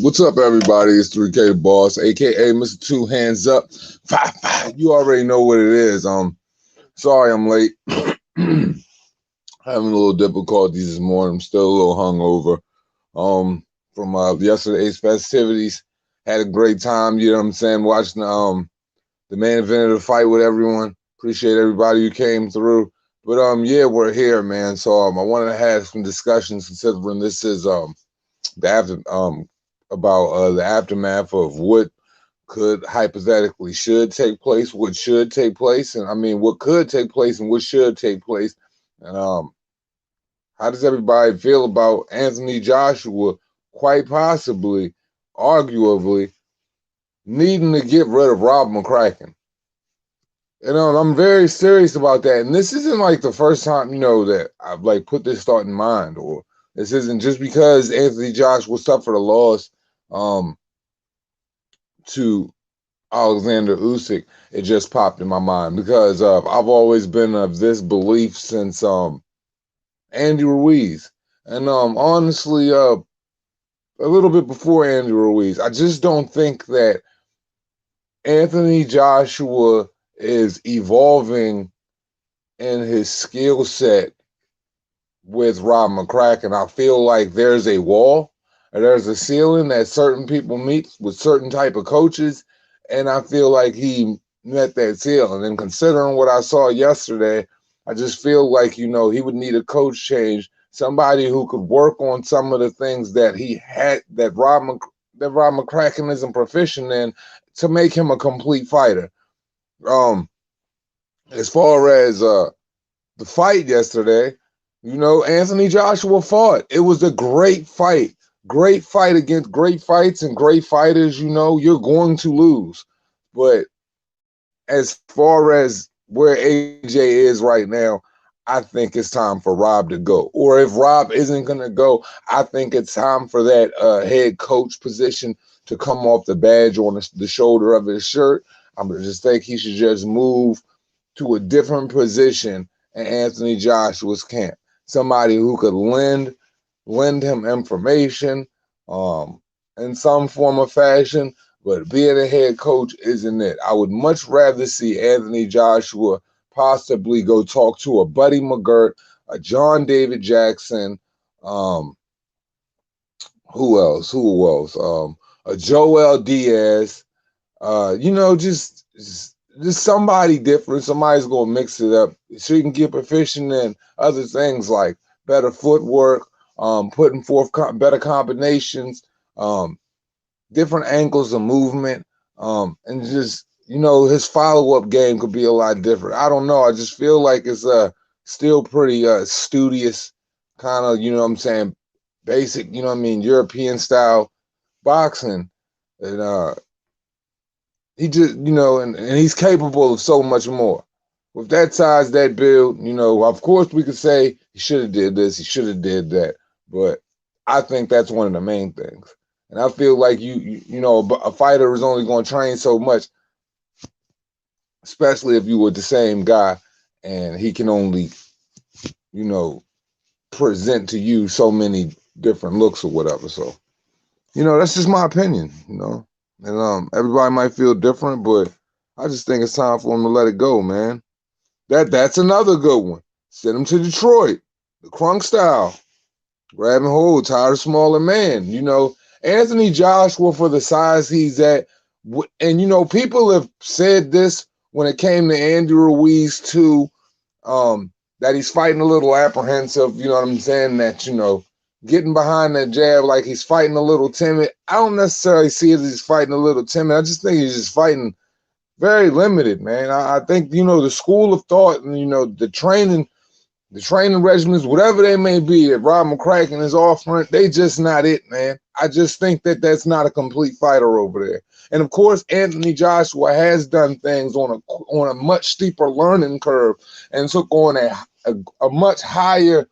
What's up, everybody? It's 3K Boss, aka Mr. Two Hands Up. You already know what it is. Sorry I'm late. Having a little difficulties this morning. I'm still a little hungover. From yesterday's festivities. Had a great time. You know what I'm saying? Watching the main event of the fight with everyone. Appreciate everybody who came through. But yeah, we're here, man. So I wanted to have some discussions considering this is the aftermath of what could hypothetically should take place, what should take place, and I mean what could take place and what should take place. And how does everybody feel about Anthony Joshua quite possibly, arguably, needing to get rid of Rob McCracken? And I'm very serious about that. And this isn't like the first time, that I've like put this thought in mind, or this isn't just because Anthony Joshua suffered a loss to Oleksandyr Usyk. It just popped in my mind because I've always been of this belief since Andy Ruiz. And honestly, a little bit before Andy Ruiz, I just don't think that Anthony Joshua is evolving in his skill set with Rob McCracken. I feel like there's a wall, or there's a ceiling that certain people meet with certain type of coaches, and I feel like he met that ceiling. And considering what I saw yesterday, I just feel like, he would need a coach change, somebody who could work on some of the things that he had, that Rob McCracken isn't proficient in, to make him a complete fighter. As far as the fight yesterday, Anthony Joshua fought. It was a great fight. Great fight against great fights and great fighters. You're going to lose. But as far as where AJ is right now, I think it's time for Rob to go. Or if Rob isn't going to go, I think it's time for that head coach position to come off the badge on the shoulder of his shirt. I just think he should just move to a different position in Anthony Joshua's camp. Somebody who could lend him information in some form or fashion, but being a head coach isn't it. I would much rather see Anthony Joshua possibly go talk to a Buddy McGirt, a John David Jackson, who else? A Joel Diaz, just somebody different. Somebody's gonna mix it up so you can get proficient in other things like better footwork, putting forth better combinations, different angles of movement, and just his follow-up game could be a lot different. I don't know. I just feel like it's still pretty studious, kind of basic, European style boxing, and he just, and he's capable of so much more. With that size, that build, of course we could say he should have did this, he should have did that. But I think that's one of the main things. And I feel like a fighter is only going to train so much, especially if you were the same guy and he can only, present to you so many different looks or whatever. So, that's just my opinion, And everybody might feel different, but I just think it's time for him to let it go, man. That's another good one. Send him to Detroit, the Crunk style. Grab and hold, tired of smaller man. Anthony Joshua, for the size he's at, and people have said this when it came to Andy Ruiz too, that he's fighting a little apprehensive, you know what I'm saying, that, getting behind that jab like he's fighting a little timid. I don't necessarily see it as he's fighting a little timid. I just think he's just fighting very limited, man. I think, the school of thought and, the training regimens, whatever they may be that Rob McCracken is offering, they just not it, man. I just think that that's not a complete fighter over there. And of course, Anthony Joshua has done things on a much steeper learning curve and took on a much higher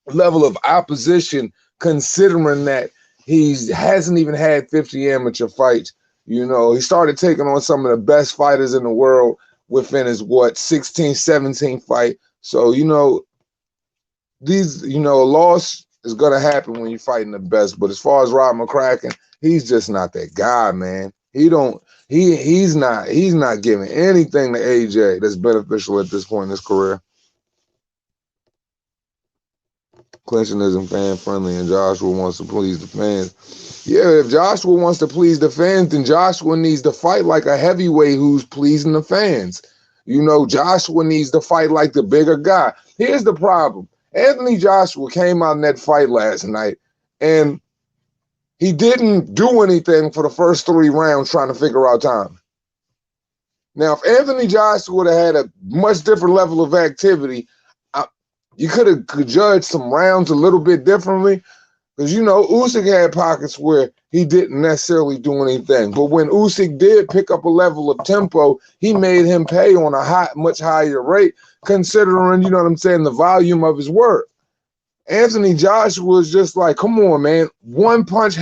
level of opposition, considering that he hasn't even had 50 amateur fights. He started taking on some of the best fighters in the world within his 16, 17 fight. So, a loss It's gonna happen when you're fighting the best. But as far as Rob McCracken, he's just not that guy, man. He's not giving anything to AJ that's beneficial at this point in his career. Clinton isn't fan friendly, and Joshua wants to please the fans. Yeah, if Joshua wants to please the fans, then Joshua needs to fight like a heavyweight who's pleasing the fans. You know, Joshua needs to fight like the bigger guy. Here's the problem. Anthony Joshua came out in that fight last night, and he didn't do anything for the first 3 rounds trying to figure out time. Now, if Anthony Joshua would have had a much different level of activity, you could have judged some rounds a little bit differently, because, you know, Usyk had pockets where he didn't necessarily do anything. But when Usyk did pick up a level of tempo, he made him pay on a much higher rate, considering, you know what I'm saying, the volume of his work. Anthony Joshua was just like, come on, man. One punch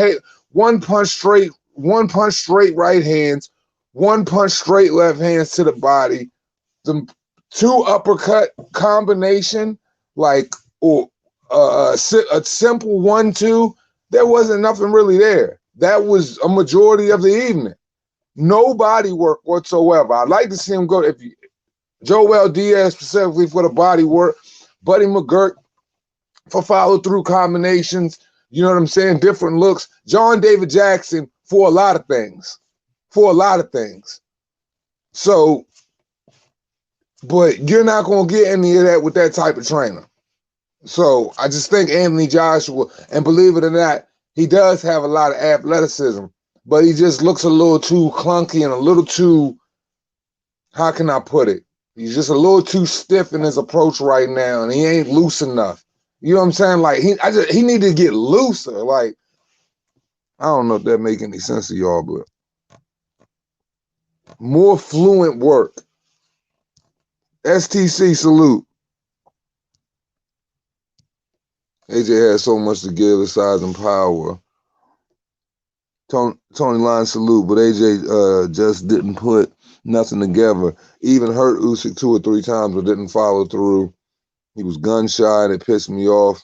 straight right hands, 1 punch straight left hands to the body, the 2 uppercut combination, like, or a simple 1-2, there wasn't nothing really there. That was a majority of the evening. No body work whatsoever. I'd like to see him go, if Joel Diaz specifically for the body work, Buddy McGirt for follow-through combinations, you know what I'm saying, different looks. John David Jackson for a lot of things. So, but you're not going to get any of that with that type of trainer. So I just think Anthony Joshua, and believe it or not, he does have a lot of athleticism, but he just looks a little too clunky and a little too, how can I put it? He's just a little too stiff in his approach right now, and he ain't loose enough. You know what I'm saying? Like, he need to get looser. Like, I don't know if that make any sense to y'all, but more fluent work. STC salute. AJ has so much to give, his size and power. Tony Line salute, but AJ just didn't put nothing together. Even hurt Usyk 2 or 3 times, but didn't follow through. He was gun shy, and it pissed me off.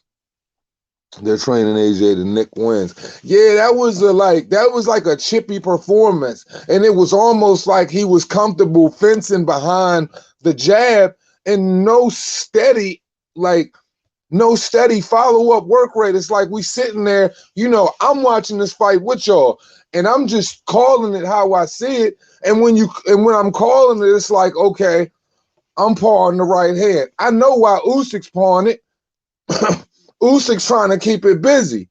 They're training AJ to Nick wins. Yeah, that was like a chippy performance, and it was almost like he was comfortable fencing behind the jab and no steady follow-up work rate. It's like we sitting there, you know, I'm watching this fight with y'all, and I'm just calling it how I see it. And when I'm calling it, it's like, okay, I'm pawing the right hand. I know why Usyk's pawing it. Usyk's trying to keep it busy.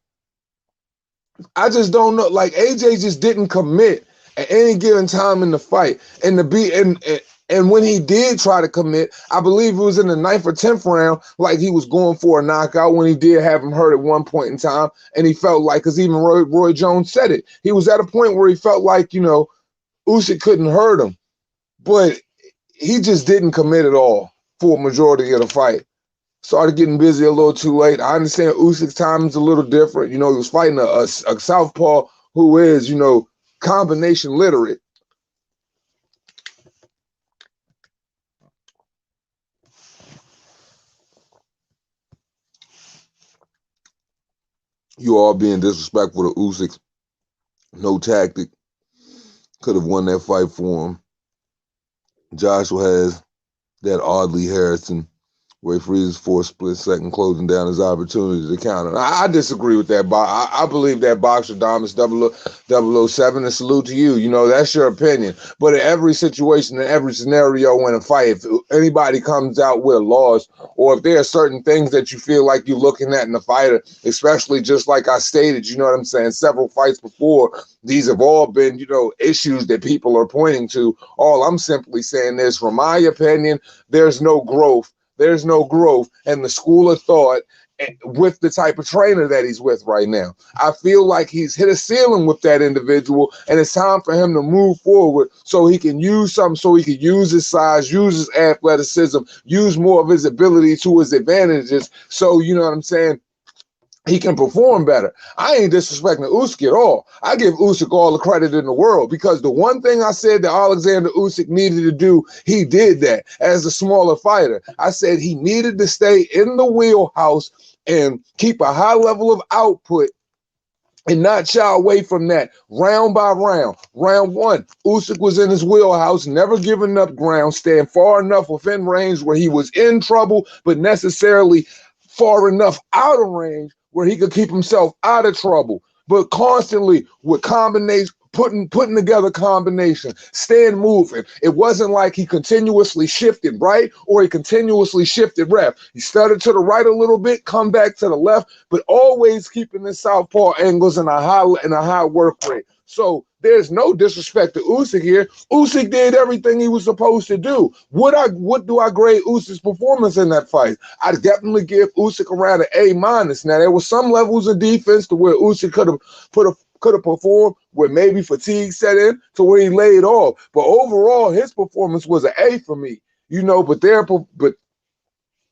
I just don't know. Like, AJ just didn't commit at any given time in the fight. And when he did try to commit, I believe it was in the 9th or 10th round, like he was going for a knockout when he did have him hurt at one point in time. And he felt like, because even Roy Jones said it, he was at a point where he felt like, you know, Usyk couldn't hurt him. But he just didn't commit at all for a majority of the fight. Started getting busy a little too late. I understand Usyk's timing's a little different. You know, he was fighting a southpaw who is, you know, combination literate. You all being disrespectful to Usyk. No tactic. Could have won that fight for him. Joshua has that oddly Harrison where he freezes for a split second, closing down his opportunity to counter. I disagree with that. I believe that boxer dominance 007, and salute to you. You know, that's your opinion. But in every situation, in every scenario in a fight, if anybody comes out with a loss, or if there are certain things that you feel like you're looking at in the fighter, especially just like I stated, you know what I'm saying, several fights before, these have all been, you know, issues that people are pointing to. All I'm simply saying is, from my opinion, there's no growth. There's no growth in the school of thought with the type of trainer that he's with right now. I feel like he's hit a ceiling with that individual, and it's time for him to move forward so he can use something, so he can use his size, use his athleticism, use more of his ability to his advantages. So, you know what I'm saying, he can perform better. I ain't disrespecting Usyk at all. I give Usyk all the credit in the world because the one thing I said that Oleksandyr Usyk needed to do, he did that as a smaller fighter. I said he needed to stay in the wheelhouse and keep a high level of output and not shy away from that round by round. Round one, Usyk was in his wheelhouse, never giving up ground, staying far enough within range where he was in trouble, but necessarily far enough out of range where he could keep himself out of trouble, but constantly with combination, putting together combination, staying moving. It wasn't like he continuously shifted right or he continuously shifted left. He started to the right a little bit, come back to the left, but always keeping the southpaw angles in a high work rate. So there's no disrespect to Usyk here. Usyk did everything he was supposed to do. What do I grade Usyk's performance in that fight? I definitely give Usyk around an A-. Now there were some levels of defense to where Usyk could have performed where maybe fatigue set in to where he laid off. But overall, his performance was an A for me. But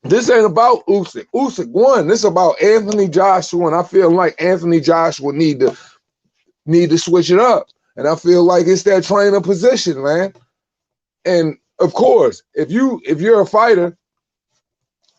this ain't about Usyk. Usyk won. This is about Anthony Joshua, and I feel like Anthony Joshua need to switch it up. And I feel like it's that trainer position, man. And of course, if you're a fighter,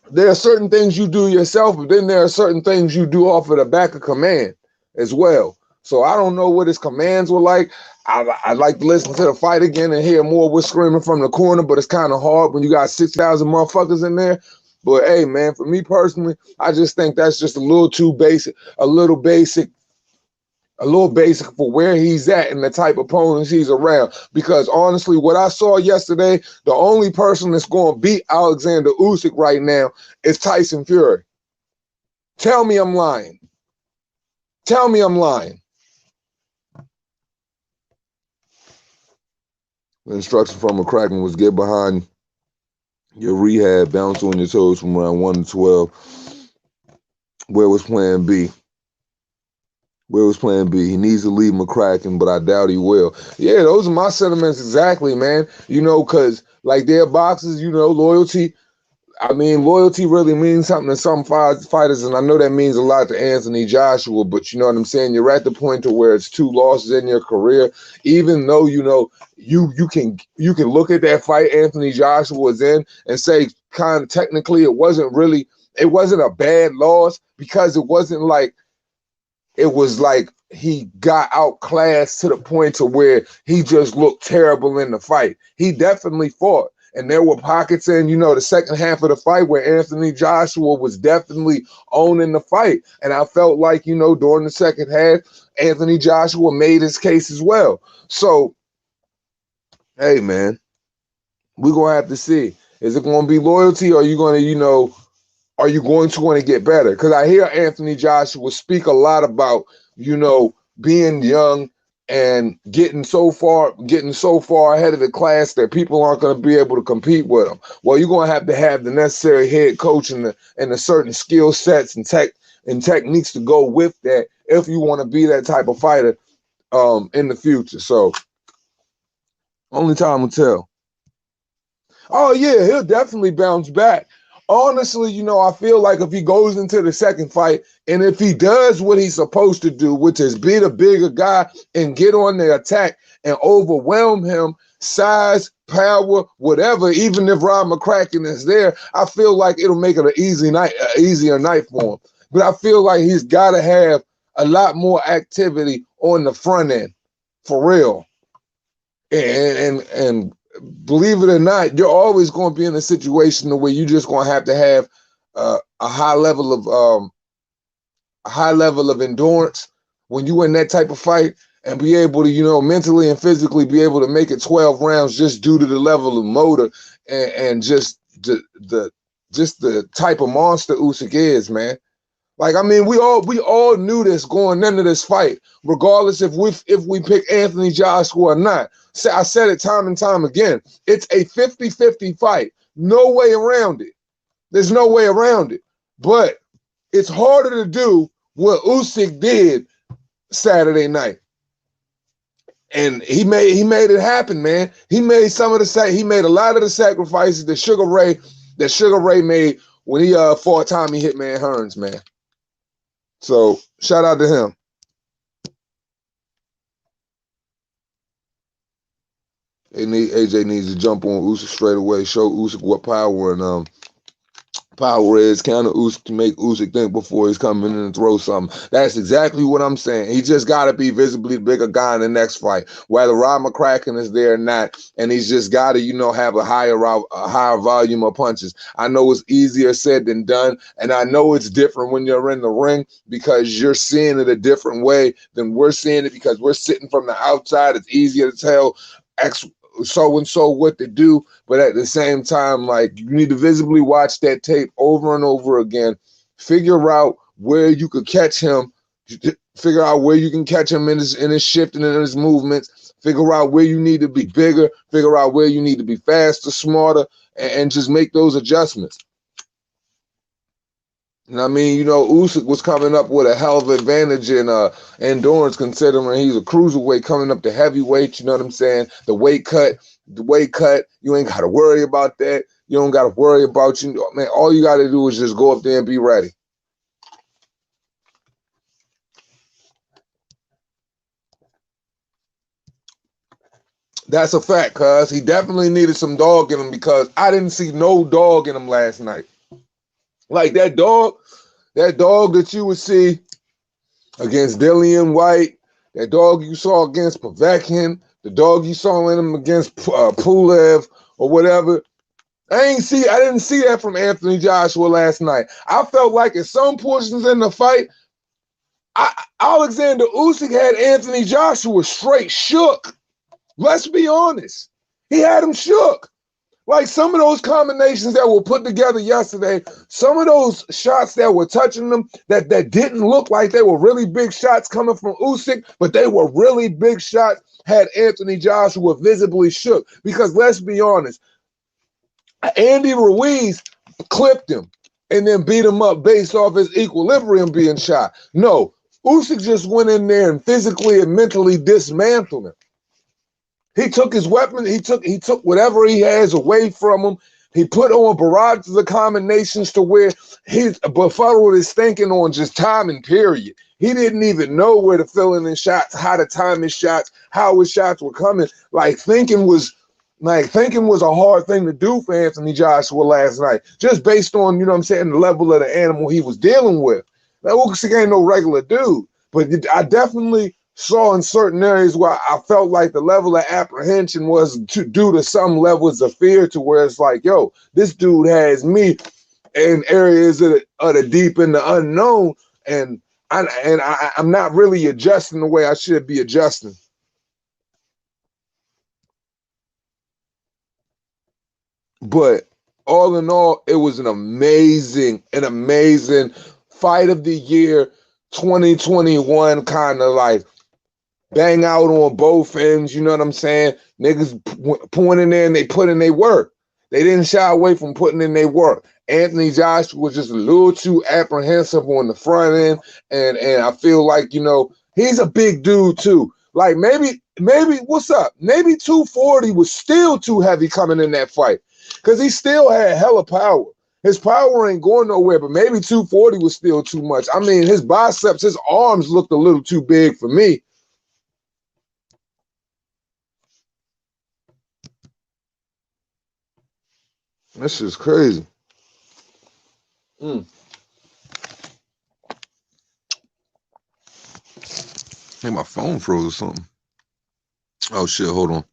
there are certain things you do yourself, but then there are certain things you do off of the back of command as well. So I don't know what his commands were like. I'd like to listen to the fight again and hear more with screaming from the corner, but it's kind of hard when you got 6,000 motherfuckers in there. But hey, man, for me personally, I just think that's just a little too basic, a little basic for where he's at and the type of opponents he's around. Because honestly, what I saw yesterday, the only person that's going to beat Oleksandyr Usyk right now is Tyson Fury. Tell me I'm lying. Tell me I'm lying. The instruction from McCracken was get behind your rehab, bounce on your toes from round 1 to 12. Where was plan B? Where was plan B? He needs to leave McCracken, but I doubt he will. Yeah, those are my sentiments exactly, man. Because like their boxes, loyalty. I mean, loyalty really means something to some fighters, and I know that means a lot to Anthony Joshua, but you know what I'm saying? You're at the point to where it's 2 losses in your career, even though, you can look at that fight Anthony Joshua was in and say kind of technically it wasn't a bad loss because it was like he got outclassed to the point to where he just looked terrible in the fight. He definitely fought. And there were pockets in, the second half of the fight where Anthony Joshua was definitely owning the fight. And I felt like, during the second half, Anthony Joshua made his case as well. So, hey, man, we're going to have to see. Is it going to be loyalty or are you going to, are you going to get better? Because I hear Anthony Joshua speak a lot about, being young and getting so far ahead of the class that people aren't going to be able to compete with him. Well, you're going to have the necessary head coach and the certain skill sets and techniques to go with that if you want to be that type of fighter in the future. So only time will tell. Oh yeah, he'll definitely bounce back. Honestly, I feel like if he goes into the second fight and if he does what he's supposed to do, which is be the bigger guy and get on the attack and overwhelm him, size, power, whatever, even if Rob McCracken is there, I feel like it'll make it an easier night for him. But I feel like he's got to have a lot more activity on the front end, for real. And believe it or not, you're always going to be in a situation where you're just going to have a high level of endurance when you're in that type of fight and be able to, mentally and physically be able to make it 12 rounds just due to the level of motor and just the type of monster Usyk is, man. Like, I mean, we all knew this going into this fight, regardless if we pick Anthony Joshua or not. I said it time and time again. It's a 50-50 fight. No way around it. There's no way around it. But it's harder to do what Usyk did Saturday night. And he made it happen, man. He made a lot of the sacrifices that Sugar Ray made when he fought Tommy Hitman Hearns, man. So shout out to him. AJ needs to jump on Usyk straight away, show Usyk what power and power is, counter Usyk to make Usyk think before he's coming in and throw something. That's exactly what I'm saying. He just got to be visibly the bigger guy in the next fight, whether Rod McCracken is there or not, and he's just got to, have a higher volume of punches. I know it's easier said than done, and I know it's different when you're in the ring because you're seeing it a different way than we're seeing it because we're sitting from the outside. It's easier to tell so and so what to do, but at the same time, like, you need to visibly watch that tape over and over again, figure out where you could catch him, figure out where you can catch him in his shifting and in his movements, figure out where you need to be bigger, figure out where you need to be faster, smarter, and just make those adjustments. And I mean, Usyk was coming up with a hell of an advantage in endurance, considering he's a cruiserweight coming up to heavyweight. You know what I'm saying? The weight cut, you ain't got to worry about that. You don't got to worry about man. All you got to do is just go up there and be ready. That's a fact, cuz he definitely needed some dog in him because I didn't see no dog in him last night. Like that dog that you would see against Dillian White, that dog you saw against Povetkin, the dog you saw in him against Pulev or whatever. I didn't see that from Anthony Joshua last night. I felt like at some portions in the fight, Alexander Usyk had Anthony Joshua straight shook. Let's be honest. He had him shook. Like some of those combinations that were put together yesterday, some of those shots that were touching them that didn't look like they were really big shots coming from Usyk, but they were really big shots, had Anthony Joshua visibly shook. Because let's be honest, Andy Ruiz clipped him and then beat him up based off his equilibrium being shot. No, Usyk just went in there and physically and mentally dismantled him. He took his weapon. He took whatever he has away from him. He put on barrages of combinations to where his befuddled his thinking on just timing, period. He didn't even know where to fill in his shots, how to time his shots, how his shots were coming. Thinking was a hard thing to do for Anthony Joshua last night, just based on, the level of the animal he was dealing with. Now, Usyk ain't no regular dude, but I definitely saw in certain areas where I felt like the level of apprehension was due to some levels of fear, to where it's like, yo, this dude has me in areas of the deep and the unknown, and I'm not really adjusting the way I should be adjusting. But all in all, it was an amazing fight of the year 2021 kind of like bang out on both ends, you know what I'm saying? Niggas pointing in, they put in their work. They didn't shy away from putting in their work. Anthony Joshua was just a little too apprehensive on the front end, and I feel like, he's a big dude too. Like maybe what's up? Maybe 240 was still too heavy coming in that fight because he still had hella power. His power ain't going nowhere, but maybe 240 was still too much. I mean, his biceps, his arms looked a little too big for me. That's just crazy. I think my phone froze or something. Oh shit, hold on.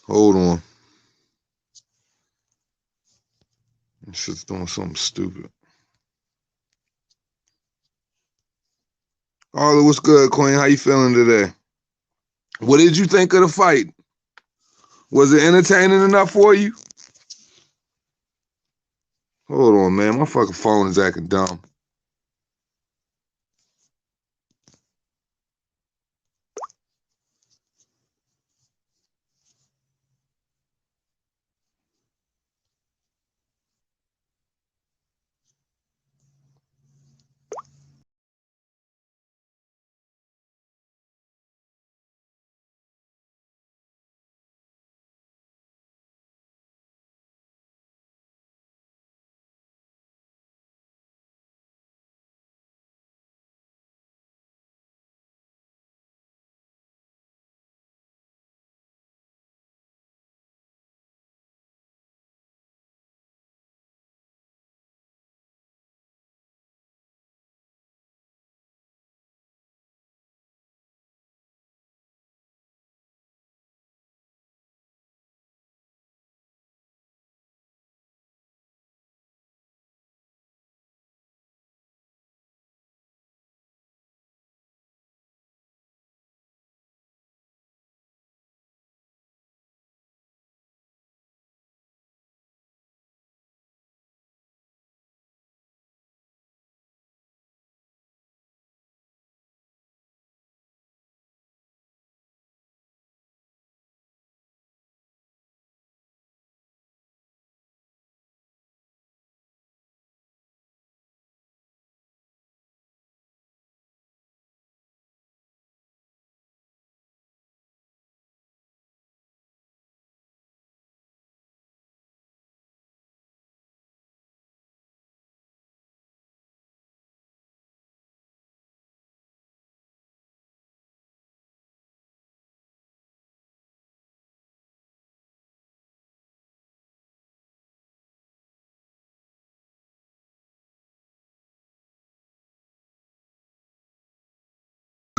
Hold on. This shit's doing something stupid. Arla, what's good, Queen? How you feeling today? What did you think of the fight? Was it entertaining enough for you? Hold on, man. My fucking phone is acting dumb.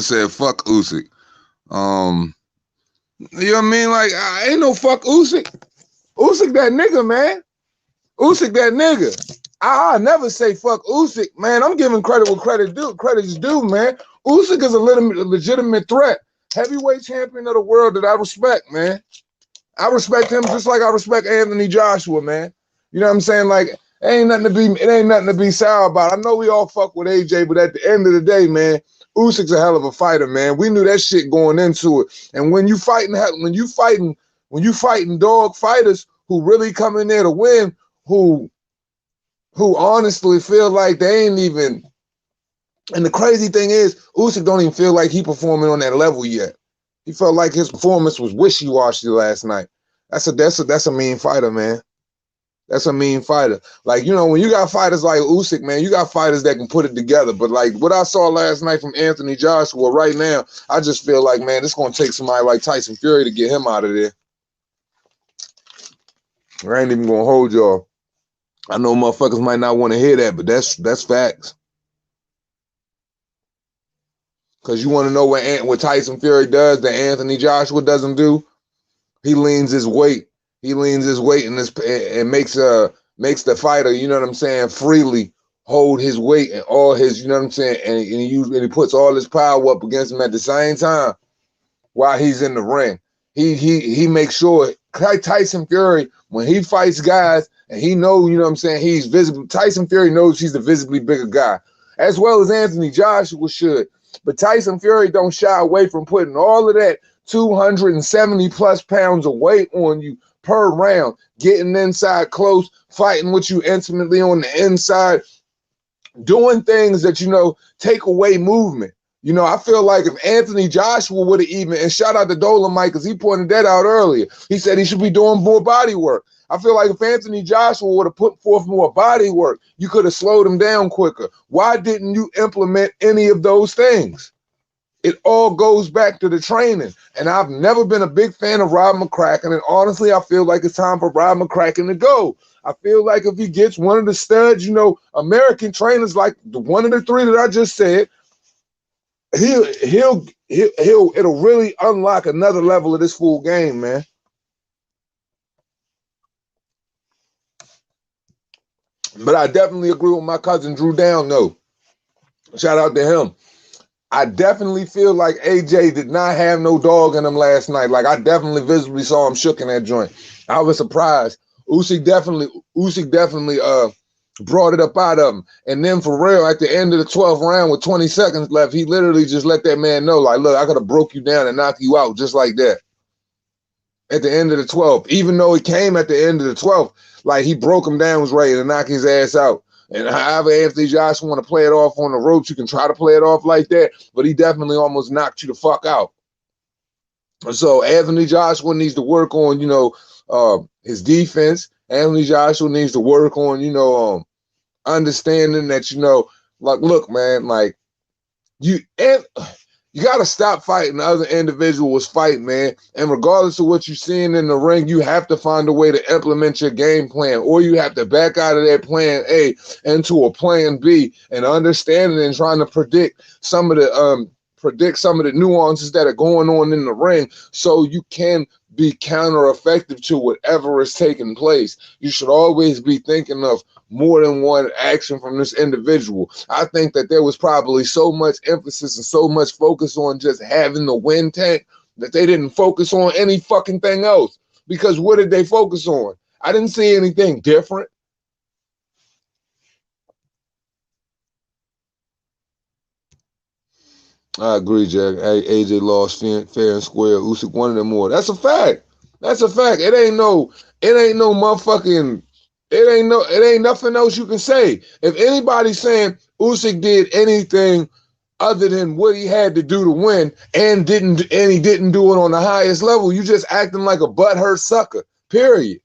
said fuck Usyk. You know what I mean? Like, I ain't no fuck Usyk. Usyk that nigga, man. Usyk that nigga. I never say fuck Usyk, man. I'm giving credit where credit is due, man. Usyk is a legitimate threat. Heavyweight champion of the world that I respect, man. I respect him just like I respect Anthony Joshua, man. You know what I'm saying? Like, it ain't nothing to be sour about. I know we all fuck with AJ, but at the end of the day, man, Usyk's a hell of a fighter, man. We knew that shit going into it. And when you fighting dog fighters who really come in there to win, who honestly feel like they ain't even. And the crazy thing is, Usyk don't even feel like he performing on that level yet. He felt like his performance was wishy-washy last night. That's a mean fighter, man. That's a mean fighter. Like, you know, when you got fighters like Usyk, man, you got fighters that can put it together. But like what I saw last night from Anthony Joshua, right now, I just feel like, man, it's gonna take somebody like Tyson Fury to get him out of there. I ain't even gonna hold y'all. I know motherfuckers might not want to hear that, but that's facts. Because you want to know what Tyson Fury does that Anthony Joshua doesn't do? He leans his weight. He leans his weight and makes the fighter, you know what I'm saying, freely hold his weight and all his, you know what I'm saying, and he puts all his power up against him at the same time while he's in the ring. He makes sure Tyson Fury, when he fights guys and he knows, you know what I'm saying, he's visible. Tyson Fury knows he's the visibly bigger guy, as well as Anthony Joshua should. But Tyson Fury don't shy away from putting all of that 270 plus pounds of weight on you per round, getting inside close, fighting with you intimately on the inside, doing things that, you know, take away movement. You know, I feel like if Anthony Joshua would have even, and shout out to Dolomite because he pointed that out earlier. He said he should be doing more body work. I feel like if Anthony Joshua would have put forth more body work, you could have slowed him down quicker. Why didn't you implement any of those things? It all goes back to the training. And I've never been a big fan of Rob McCracken. And honestly, I feel like it's time for Rob McCracken to go. I feel like if he gets one of the studs, you know, American trainers like one of the three that I just said, it'll really unlock another level of this full game, man. But I definitely agree with my cousin Drew Down, though. Shout out to him. I definitely feel like AJ did not have no dog in him last night. Like, I definitely visibly saw him shook in that joint. I was surprised. Usyk definitely brought it up out of him. And then for real, at the end of the 12th round with 20 seconds left, he literally just let that man know, like, look, I could have broke you down and knocked you out just like that. At the end of the 12th, even though it came at the end of the 12th, like he broke him down, was ready to knock his ass out. And however Anthony Joshua want to play it off on the ropes, you can try to play it off like that, but he definitely almost knocked you the fuck out. So Anthony Joshua needs to work on, you know, his defense. Anthony Joshua needs to work on, you know, understanding that, you know, like, look, man, like you got to stop fighting other individuals fight, man. And regardless of what you're seeing in the ring, you have to find a way to implement your game plan, or you have to back out of that plan A into a plan B and understanding and trying to predict some of the nuances that are going on in the ring so you can be counter effective to whatever is taking place. You should always be thinking of more than one action from this individual. I think that there was probably so much emphasis and so much focus on just having the win tank that they didn't focus on any fucking thing else. Because what did they focus on? I didn't see anything different. I agree, Jack. AJ lost fair and square. Usyk wanted them more. That's a fact. That's a fact. It ain't no motherfucking. It ain't nothing else you can say. If anybody's saying Usyk did anything other than what he had to do to win and he didn't do it on the highest level, you just acting like a butthurt sucker. Period.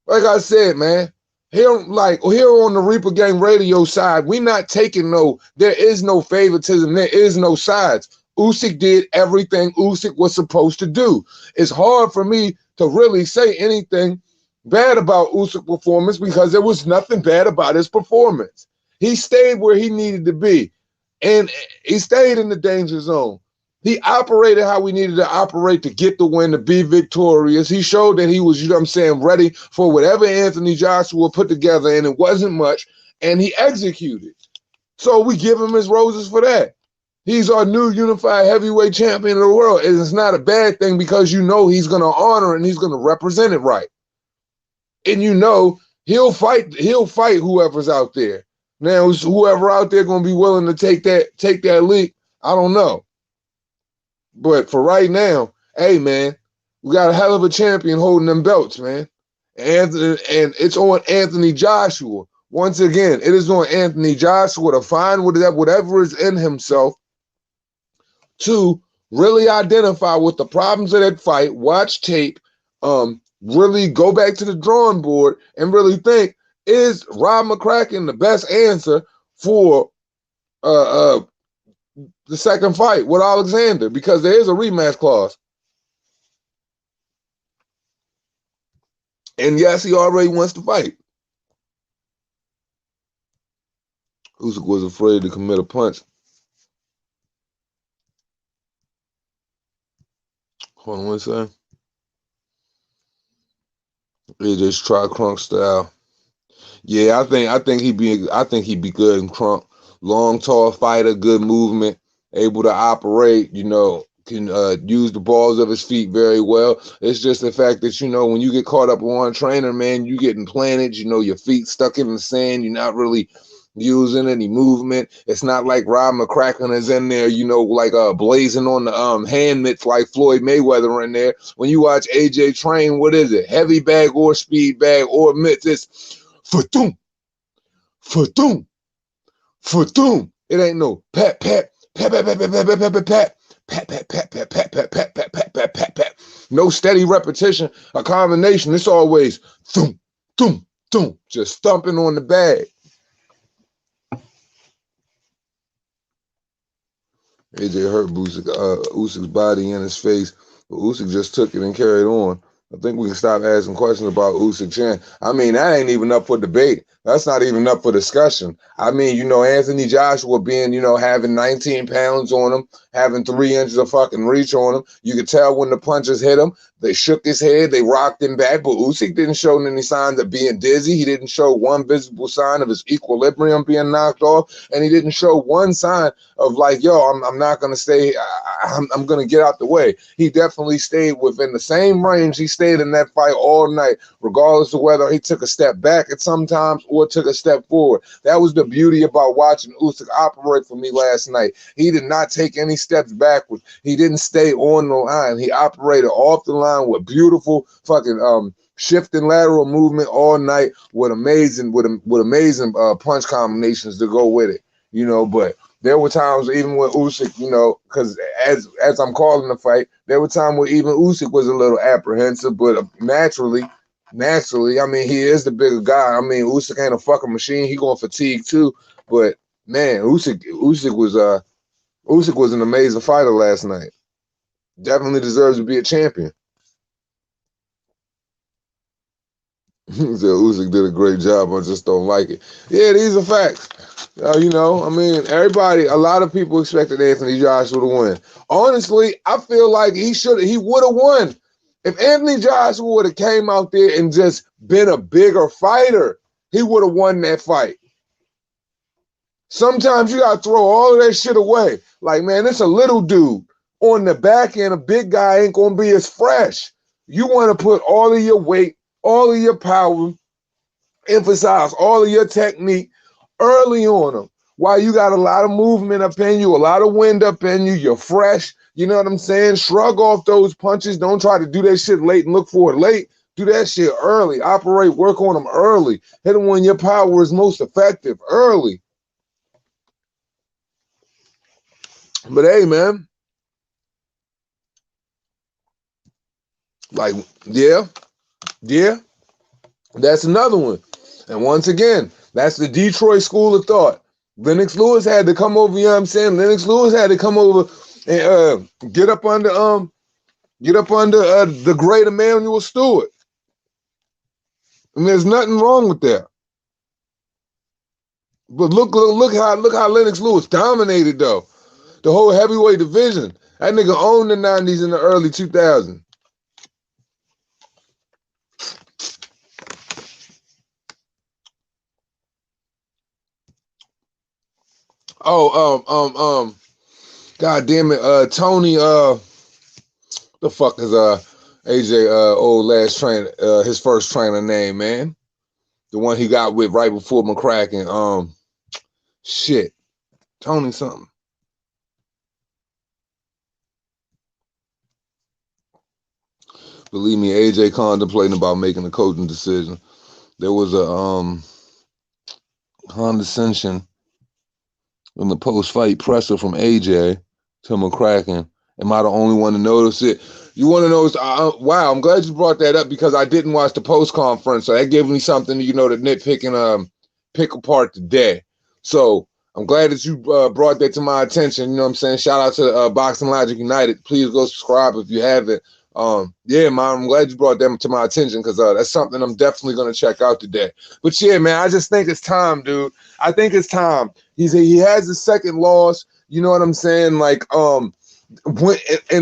Like I said, man. Here on the Reaper Gang radio side, we not taking there is no favoritism, there is no sides. Usyk did everything Usyk was supposed to do. It's hard for me to really say anything bad about Usyk's performance because there was nothing bad about his performance. He stayed where he needed to be. And he stayed in the danger zone. He operated how we needed to operate to get the win, to be victorious. He showed that he was, you know what I'm saying, ready for whatever Anthony Joshua put together, and it wasn't much, and he executed. So we give him his roses for that. He's our new unified heavyweight champion of the world. And it's not a bad thing because you know he's going to honor and he's going to represent it right. And you know he'll fight whoever's out there. Now, whoever out there going to be willing to take that leap, I don't know. But for right now, hey, man, we got a hell of a champion holding them belts, man. And it's on Anthony Joshua. Once again, it is on Anthony Joshua to find whatever is in himself to really identify what the problems of that fight, watch tape, really go back to the drawing board and really think, is Rob McCracken the best answer for the second fight with Alexander? Because there is a rematch clause. And yes, he already wants to fight. Usyk was afraid to commit a punch. Hold on one second. He just try Crunk style. Yeah, I think he'd be good in Crunk. Long, tall fighter, good movement, able to operate, you know, can use the balls of his feet very well. It's just the fact that, you know, when you get caught up on one trainer, man, you getting planted, you know, your feet stuck in the sand, you're not really using any movement. It's not like Rob McCracken is in there, you know, like blazing on the hand mitts like Floyd Mayweather in there. When you watch AJ train, what is it? Heavy bag or speed bag or mitts? It's fa-doom, fa-doom, fa-doom. It ain't no pat, pat, pat, pat, pat, pat, pat, pat, pat, pat. Pat, pat, pat, pat, pat, pat, pat, pat, pat, pat, pat, pat. No steady repetition, a combination. It's always thump, thump, thump, just thumping on the bag. AJ hurt Usyk's body and his face, but Usyk just took it and carried on. I think we can stop asking questions about Usyk Chan. I mean, that ain't even up for debate. That's not even up for discussion. I mean, you know, Anthony Joshua being, you know, having 19 pounds on him, having 3 inches of fucking reach on him. You could tell when the punches hit him, they shook his head, they rocked him back, but Usyk didn't show any signs of being dizzy. He didn't show one visible sign of his equilibrium being knocked off, and he didn't show one sign of like, yo, I'm not going to stay, I'm going to get out the way. He definitely stayed within the same range he stayed in that fight all night, regardless of whether he took a step back at some times or took a step forward. That was the beauty about watching Usyk operate for me last night. He did not take any steps backwards. He didn't stay on the line. He operated off the line with beautiful fucking shifting lateral movement all night with amazing punch combinations to go with it. You know, but there were times even with Usyk, you know, because as I'm calling the fight, there were times where even Usyk was a little apprehensive, but naturally, I mean, he is the bigger guy. I mean, Usyk ain't a fucking machine. He gonna fatigue too. But man, Usyk was an amazing fighter last night. Definitely deserves to be a champion. Usyk did a great job. I just don't like it. Yeah, these are facts. You know, I mean, a lot of people expected Anthony Joshua to win. Honestly, I feel like he would have won. If Anthony Joshua would have came out there and just been a bigger fighter, he would have won that fight. Sometimes you got to throw all of that shit away. Like, man, it's a little dude. On the back end, a big guy ain't going to be as fresh. You want to put all of your weight, all of your power, emphasize all of your technique early on them. While you got a lot of movement up in you, a lot of wind up in you, you're fresh. You know what I'm saying? Shrug off those punches. Don't try to do that shit late and look for it late. Do that shit early. Operate, work on them early. Hit them when your power is most effective early. But hey, man. Like, yeah. That's another one. And once again, that's the Detroit school of thought. Lennox Lewis had to come over, you know what I'm saying? Lennox Lewis had to come over and get up under the great Emmanuel Stewart. And there's nothing wrong with that. But look how Lennox Lewis dominated though. The whole heavyweight division. That nigga owned the 90s and the early 2000s. God damn it, Tony, the fuck is AJ old last trainer, his first trainer name, man. The one he got with right before McCracken. Shit. Tony something. Believe me, AJ contemplating about making a coaching decision. There was a condescension in the post-fight presser from AJ to McCracken. Am I the only one to notice it? You want to notice? Wow, I'm glad you brought that up because I didn't watch the post-conference, so that gave me something, to nitpick and pick apart today. So I'm glad that you brought that to my attention. You know what I'm saying? Shout out to Boxing Logic United. Please go subscribe if you haven't. Yeah, man, I'm glad you brought them to my attention because that's something I'm definitely going to check out today. But yeah, man, I just think it's time, dude. I think it's time. He has his second loss. You know what I'm saying? Like, and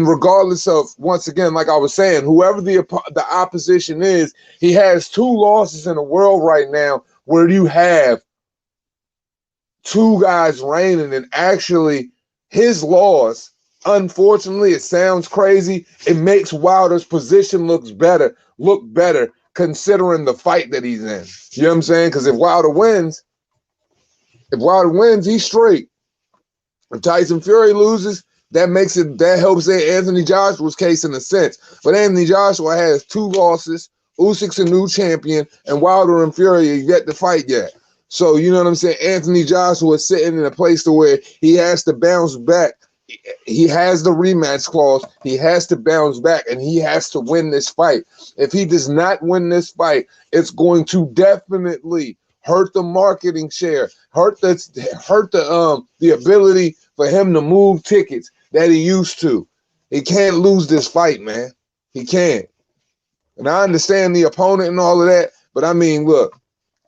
regardless of, once again, like I was saying, whoever the opposition is, he has 2 losses in the world right now where you have 2 guys reigning, and actually his loss, unfortunately, it sounds crazy, it makes Wilder's position look better considering the fight that he's in. You know what I'm saying? Because if Wilder wins, he's straight. If Tyson Fury loses, that helps Anthony Joshua's case in a sense. But Anthony Joshua has 2 losses, Usyk's a new champion, and Wilder and Fury are yet to fight yet. So, you know what I'm saying? Anthony Joshua is sitting in a place to where he has to bounce back. He has the rematch clause. He has to bounce back, and he has to win this fight. If he does not win this fight, it's going to definitely hurt the marketing share, hurt the ability for him to move tickets that he used to. He can't lose this fight, man. He can't. And I understand the opponent and all of that, but I mean, look,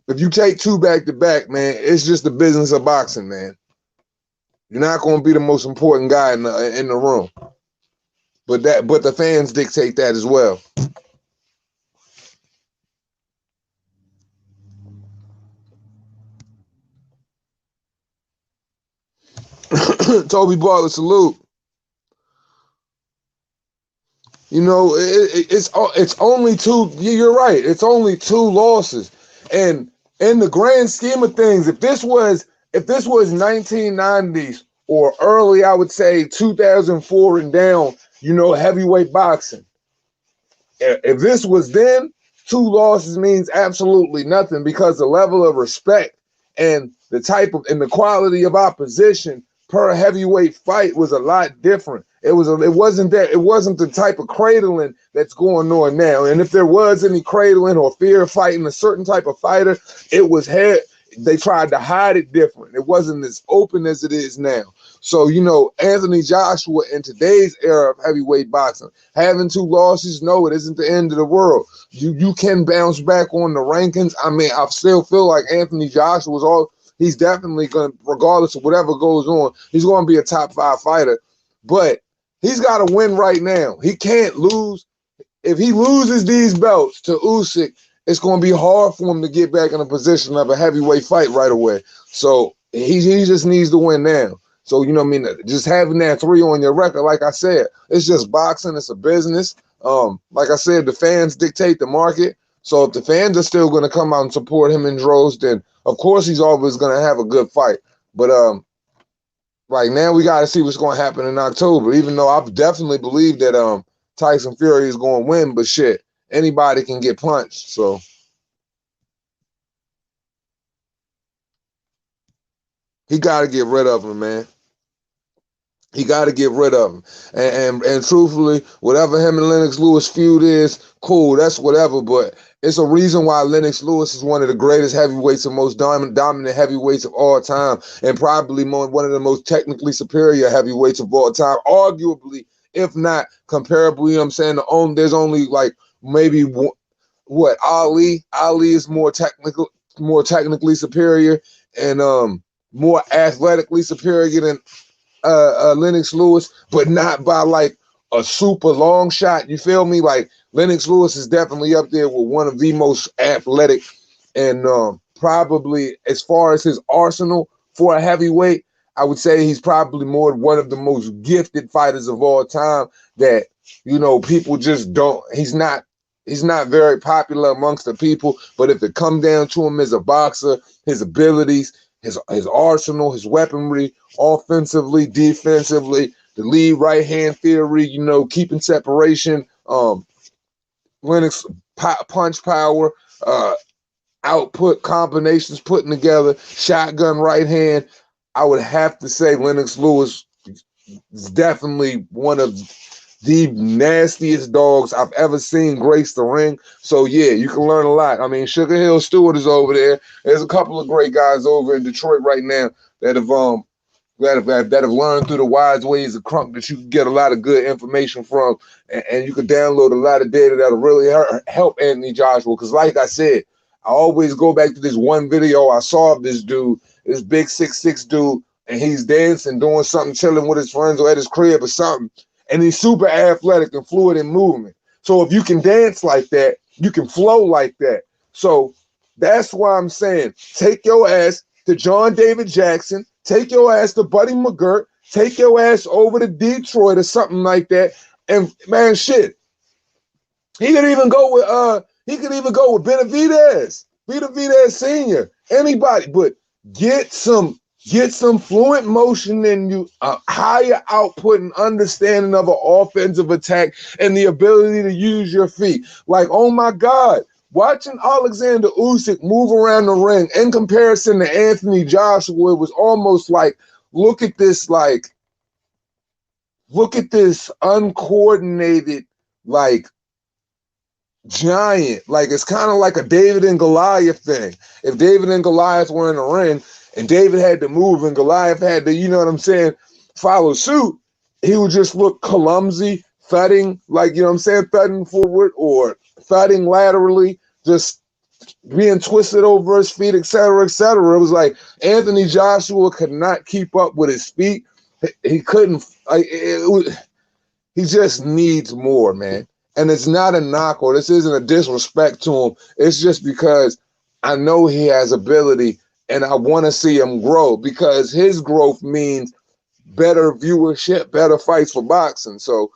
if you take 2 back-to-back, man, it's just the business of boxing, man. You're not going to be the most important guy in the room. But the fans dictate that as well. Toby Bartlett, salute. You know, it's only 2. You're right. It's only 2 losses, and in the grand scheme of things, if this was 1990s or early, I would say 2004 and down, you know, heavyweight boxing. If this was then, 2 losses means absolutely nothing because the level of respect and the quality of opposition per heavyweight fight was a lot different. It wasn't the type of cradling that's going on now. And if there was any cradling or fear of fighting a certain type of fighter, they tried to hide it different. It wasn't as open as it is now. So, you know, Anthony Joshua in today's era of heavyweight boxing, having 2 losses, no, it isn't the end of the world. You can bounce back on the rankings. I mean, I still feel like Anthony Joshua he's definitely going to, regardless of whatever goes on, he's going to be a top 5 fighter. But he's got to win right now. He can't lose. If he loses these belts to Usyk, it's going to be hard for him to get back in a position of a heavyweight fight right away. So he just needs to win now. So, you know what I mean? Just having that 3 on your record, like I said, it's just boxing. It's a business. Like I said, the fans dictate the market. So if the fans are still going to come out and support him in droves, then of course he's always going to have a good fight. But right now we got to see what's going to happen in October, even though I definitely believe that Tyson Fury is going to win. But shit, anybody can get punched. So he got to get rid of him, man. He got to get rid of him. And truthfully, whatever him and Lennox Lewis feud is, cool, that's whatever. But it's a reason why Lennox Lewis is one of the greatest heavyweights and most dominant heavyweights of all time, and probably one of the most technically superior heavyweights of all time, arguably, if not comparable. You know what I'm saying? There's only like maybe Ali. Ali is more technically superior, and more athletically superior than Lennox Lewis, but not by like a super long shot. You feel me? Like Lennox Lewis is definitely up there with one of the most athletic and probably as far as his arsenal for a heavyweight, I would say he's probably more one of the most gifted fighters of all time that, you know, people just don't, he's not very popular amongst the people, but if it comes down to him as a boxer, his abilities, his arsenal, his weaponry, offensively, defensively, the lead right hand theory, you know, keeping separation, Lennox punch power, output combinations putting together, shotgun right hand. I would have to say Lennox Lewis is definitely one of the nastiest dogs I've ever seen grace the ring. So yeah, you can learn a lot. I mean, Sugar Hill Stewart is over there. There's a couple of great guys over in Detroit right now that have learned through the wise ways of Crunk that you can get a lot of good information from, and you can download a lot of data that'll really help Anthony Joshua. Because like I said, I always go back to this one video I saw of this dude, this big 6'6" dude, and he's dancing, doing something, chilling with his friends or at his crib or something. And he's super athletic and fluid in movement. So if you can dance like that, you can flow like that. So that's why I'm saying, take your ass to John David Jackson, take your ass to Buddy McGirt, take your ass over to Detroit or something like that. And man, shit, he could even go with Benavidez Senior, anybody, but get some fluent motion in you, a higher output and understanding of an offensive attack and the ability to use your feet. Like, oh my God, watching Oleksandyr Usyk move around the ring in comparison to Anthony Joshua, it was almost like, look at this uncoordinated, like, giant. Like, it's kind of like a David and Goliath thing. If David and Goliath were in the ring and David had to move and Goliath had to, you know what I'm saying, follow suit, he would just look clumsy, thudding, like, you know what I'm saying, thudding forward or thudding laterally, just being twisted over his feet, etc., etc. It was like Anthony Joshua could not keep up with his feet. He couldn't, like, he just needs more, man. And it's not a knock, or this isn't a disrespect to him. It's just because I know he has ability and I want to see him grow, because his growth means better viewership, better fights for boxing. So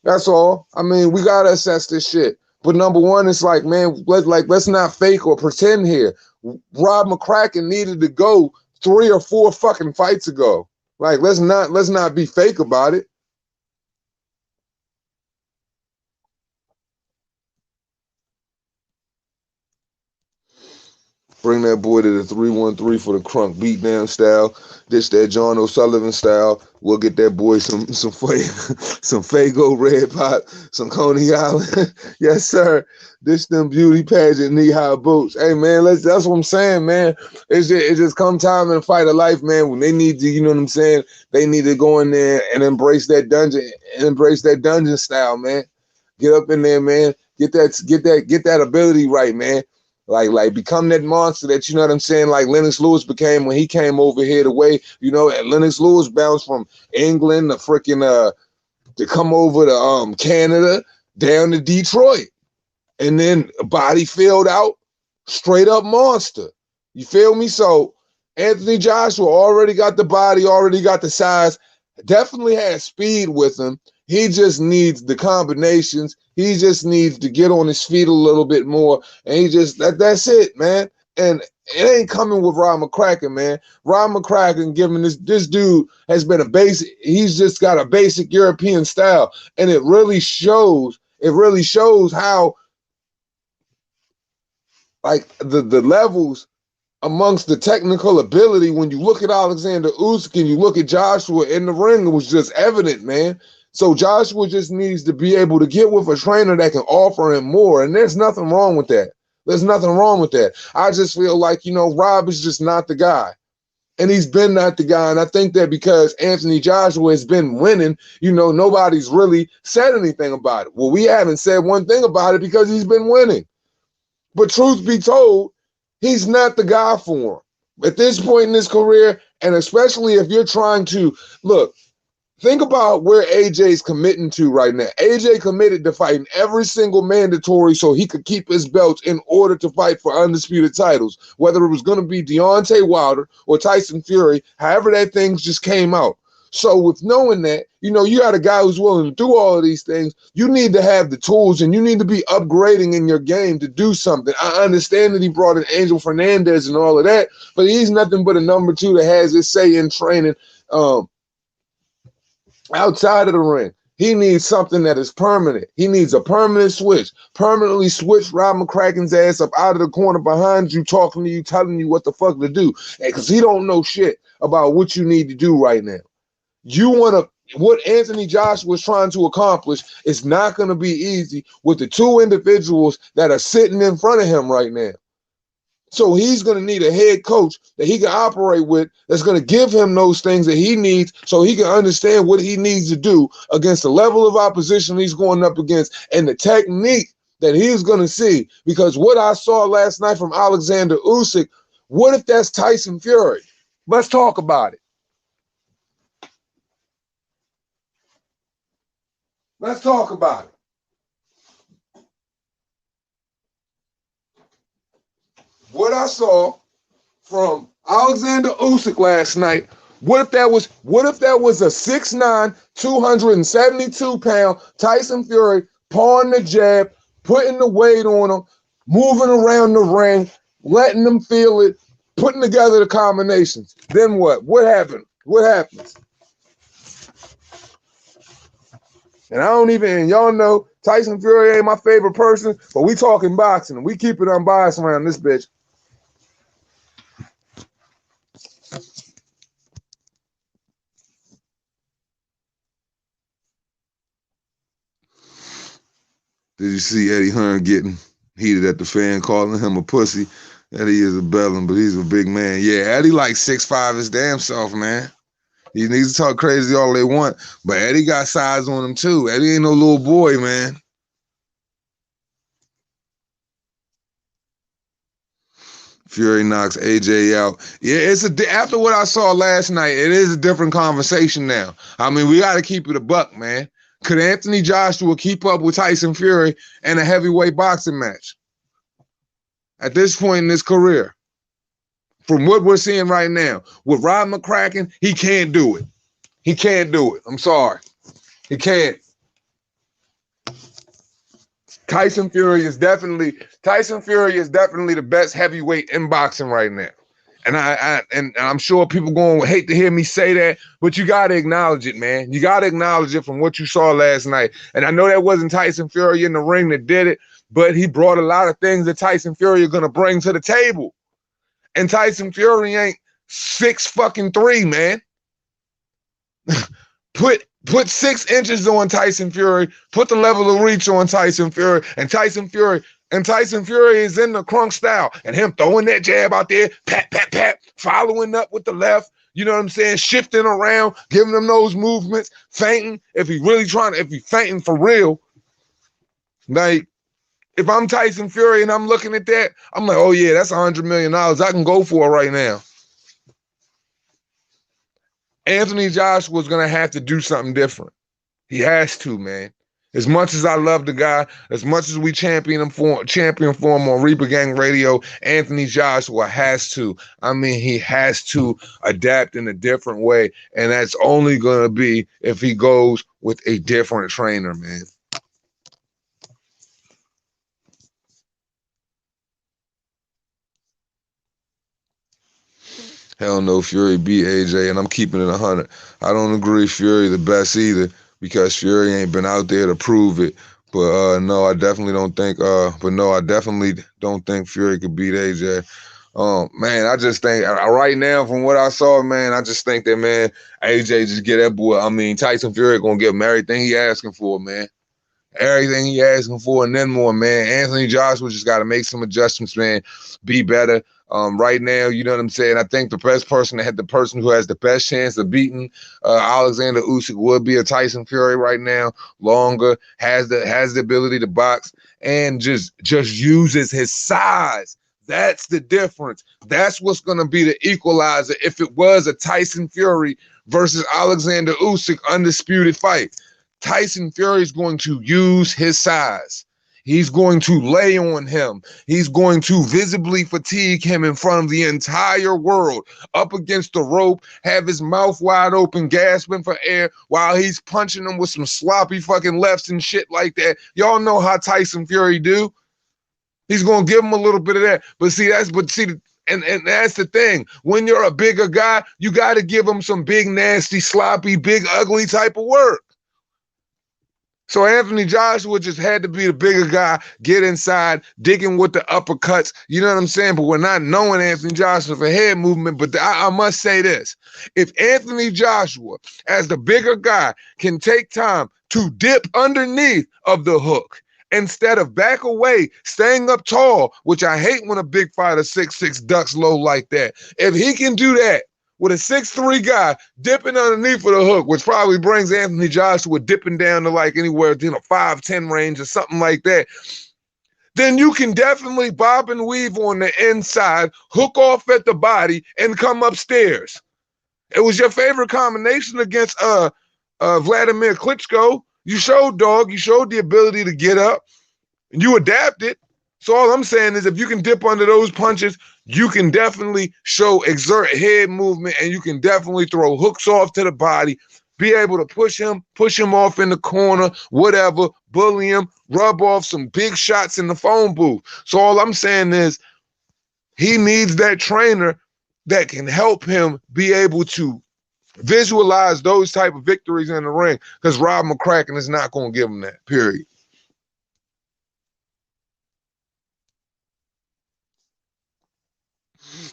that's all. I mean, we got to assess this shit. But number one, it's like, man, let's not fake or pretend here. Rob McCracken needed to go 3 or 4 fucking fights ago. Like, let's not be fake about it. Bring that boy to the 313 for the Crunk beatdown style. This that John O'Sullivan style. We'll get that boy some Fago Red Pop, some Coney Island. Yes, sir. This them beauty pageant knee-high boots. Hey, man, that's what I'm saying, man. It's just come time in the fight of life, man, when they need to, you know what I'm saying? They need to go in there and embrace that dungeon style, man. Get up in there, man. Get that ability right, man. Like become that monster that, you know what I'm saying, like Lennox Lewis became when he came over here, the way, you know, Lennox Lewis bounced from England to freaking to come over to Canada down to Detroit, and then body filled out, straight up monster. You feel me? So Anthony Joshua already got the body, already got the size, definitely has speed with him. He just needs the combinations. He just needs to get on his feet a little bit more. And he just, that's it, man. And it ain't coming with Rob McCracken, man. Rob McCracken, given this dude has been he's just got a basic European style. And it really shows how, like, the levels amongst the technical ability, when you look at Oleksandyr Usyk and you look at Joshua in the ring, it was just evident, man. So Joshua just needs to be able to get with a trainer that can offer him more, and there's nothing wrong with that. There's nothing wrong with that. I just feel like, you know, Rob is just not the guy, and he's been not the guy, and I think that because Anthony Joshua has been winning, you know, nobody's really said anything about it. Well, we haven't said one thing about it because he's been winning. But truth be told, he's not the guy for him. At this point in his career, and especially if you're trying to look, think about where AJ's committing to right now. AJ committed to fighting every single mandatory so he could keep his belts in order to fight for undisputed titles, whether it was going to be Deontay Wilder or Tyson Fury, however that thing just came out. So with knowing that, you know, you got a guy who's willing to do all of these things, you need to have the tools and you need to be upgrading in your game to do something. I understand that he brought in Angel Fernandez and all of that, but he's nothing but a number two that has his say in training outside of the ring. He needs something that is permanent. He needs a permanent switch. Permanently switch Rob McCracken's ass up out of the corner behind you, talking to you, telling you what the fuck to do. Because he don't know shit about what you need to do right now. You want to, what Anthony Joshua was trying to accomplish is not going to be easy with the two individuals that are sitting in front of him right now. So he's going to need a head coach that he can operate with that's going to give him those things that he needs so he can understand what he needs to do against the level of opposition he's going up against and the technique that he's going to see. Because what I saw last night from Oleksandyr Usyk, what if that's Tyson Fury? Let's talk about it. Let's talk about it. What I saw from Oleksandyr Usyk last night, what if that was a 6'9", 272-pound Tyson Fury pawing the jab, putting the weight on him, moving around the ring, letting them feel it, putting together the combinations. Then what? What happened? What happens? And I don't even, and y'all know Tyson Fury ain't my favorite person, but we talking boxing and we keep it unbiased around this bitch. Did you see Eddie Hearn getting heated at the fan, calling him a pussy? Eddie is a bellend, but he's a big man. Yeah, Eddie like 6'5" his damn self, man. He needs to talk crazy all they want, but Eddie got size on him too. Eddie ain't no little boy, man. Fury knocks AJ out. Yeah, after what I saw last night, it is a different conversation now. I mean, we got to keep it a buck, man. Could Anthony Joshua keep up with Tyson Fury in a heavyweight boxing match at this point in his career? From what we're seeing right now, with Rob McCracken, he can't do it. He can't do it. I'm sorry. He can't. Tyson Fury is definitely the best heavyweight in boxing right now. And I'm sure people going to hate to hear me say that, but you got to acknowledge it, man. You got to acknowledge it from what you saw last night. And I know that wasn't Tyson Fury in the ring that did it, but he brought a lot of things that Tyson Fury is going to bring to the table. And Tyson Fury ain't 6'3", man. Put 6 inches on Tyson Fury, put the level of reach on Tyson Fury, and Tyson Fury is in the crunk style, and him throwing that jab out there, pat, pat, pat, following up with the left, you know what I'm saying, shifting around, giving him those movements, feinting, if he feinting for real. Like, if I'm Tyson Fury and I'm looking at that, I'm like, oh yeah, that's $100 million I can go for right now. Anthony Joshua is going to have to do something different. He has to, man. As much as I love the guy, as much as we champion for him on Reaper Gang Radio, Anthony Joshua has to. I mean, he has to adapt in a different way, and that's only going to be if he goes with a different trainer, man. Hell no, Fury beat AJ, and I'm keeping it 100. I don't agree Fury the best either, because Fury ain't been out there to prove it. But no, I definitely don't think Fury could beat AJ. Man, I just think right now, from what I saw, man, I just think that, man, AJ just get that boy. I mean, Tyson Fury gonna give him everything he asking for, man. Everything he asking for and then more, man. Anthony Joshua just got to make some adjustments, man. Be better. Right now, you know what I'm saying? I think the person who has the best chance of beating Oleksandyr Usyk would be a Tyson Fury right now. Longer, has the ability to box, and just uses his size That's the difference. That's what's going to be the equalizer if it was a Tyson Fury versus Oleksandyr Usyk undisputed fight. Tyson Fury is going to use his size. He's going to lay on him. He's going to visibly fatigue him in front of the entire world, up against the rope, have his mouth wide open, gasping for air while he's punching him with some sloppy fucking lefts and shit like that. Y'all know how Tyson Fury do. He's gonna give him a little bit of that. But see, that's the thing. When you're a bigger guy, you gotta give him some big, nasty, sloppy, big, ugly type of work. So Anthony Joshua just had to be the bigger guy, get inside, digging with the uppercuts. You know what I'm saying? But we're not knowing Anthony Joshua for head movement. But I must say this. If Anthony Joshua, as the bigger guy, can take time to dip underneath of the hook, instead of back away, staying up tall, which I hate when a big fighter 6'6" ducks low like that. If he can do that with a 6'3" guy dipping underneath of the hook, which probably brings Anthony Joshua dipping down to like anywhere, 5'10" range or something like that, then you can definitely bob and weave on the inside, hook off at the body, and come upstairs. It was your favorite combination against Vladimir Klitschko. You showed, dog. You showed the ability to get up. And you adapted. So all I'm saying is if you can dip under those punches, you can definitely exert head movement, and you can definitely throw hooks off to the body, be able to push him off in the corner, whatever, bully him, rub off some big shots in the phone booth. So all I'm saying is he needs that trainer that can help him be able to visualize those type of victories in the ring, because Rob McCracken is not going to give him that, period.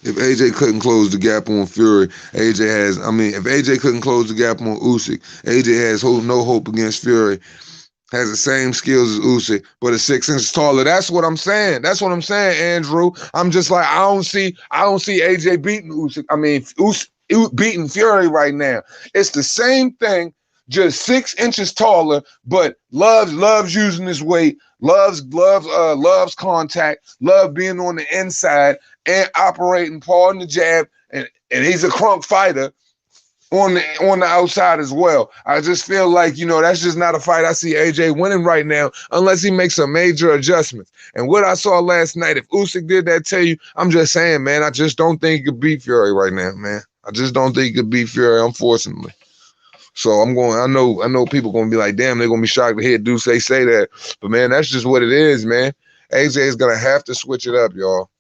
If AJ couldn't close the gap on Fury, if AJ couldn't close the gap on Usyk, AJ has no hope against Fury. Has the same skills as Usyk, but is 6 inches taller. That's what I'm saying. That's what I'm saying, Andrew. I'm just like, I don't see AJ beating Usyk. Usyk beating Fury right now. It's the same thing, just 6 inches taller, but loves using his weight, loves contact, loves being on the inside and operating, pardon the jab, and he's a crunk fighter on the outside as well. I just feel like, that's just not a fight I see AJ winning right now unless he makes some major adjustments. And what I saw last night, if Usyk did that to you, I'm just saying, man, I just don't think he could beat Fury right now, man. I just don't think he could beat Fury, unfortunately. So I know people gonna be like, damn, they're gonna be shocked to hear Deuce say that. But man, that's just what it is, man. AJ is gonna have to switch it up, y'all.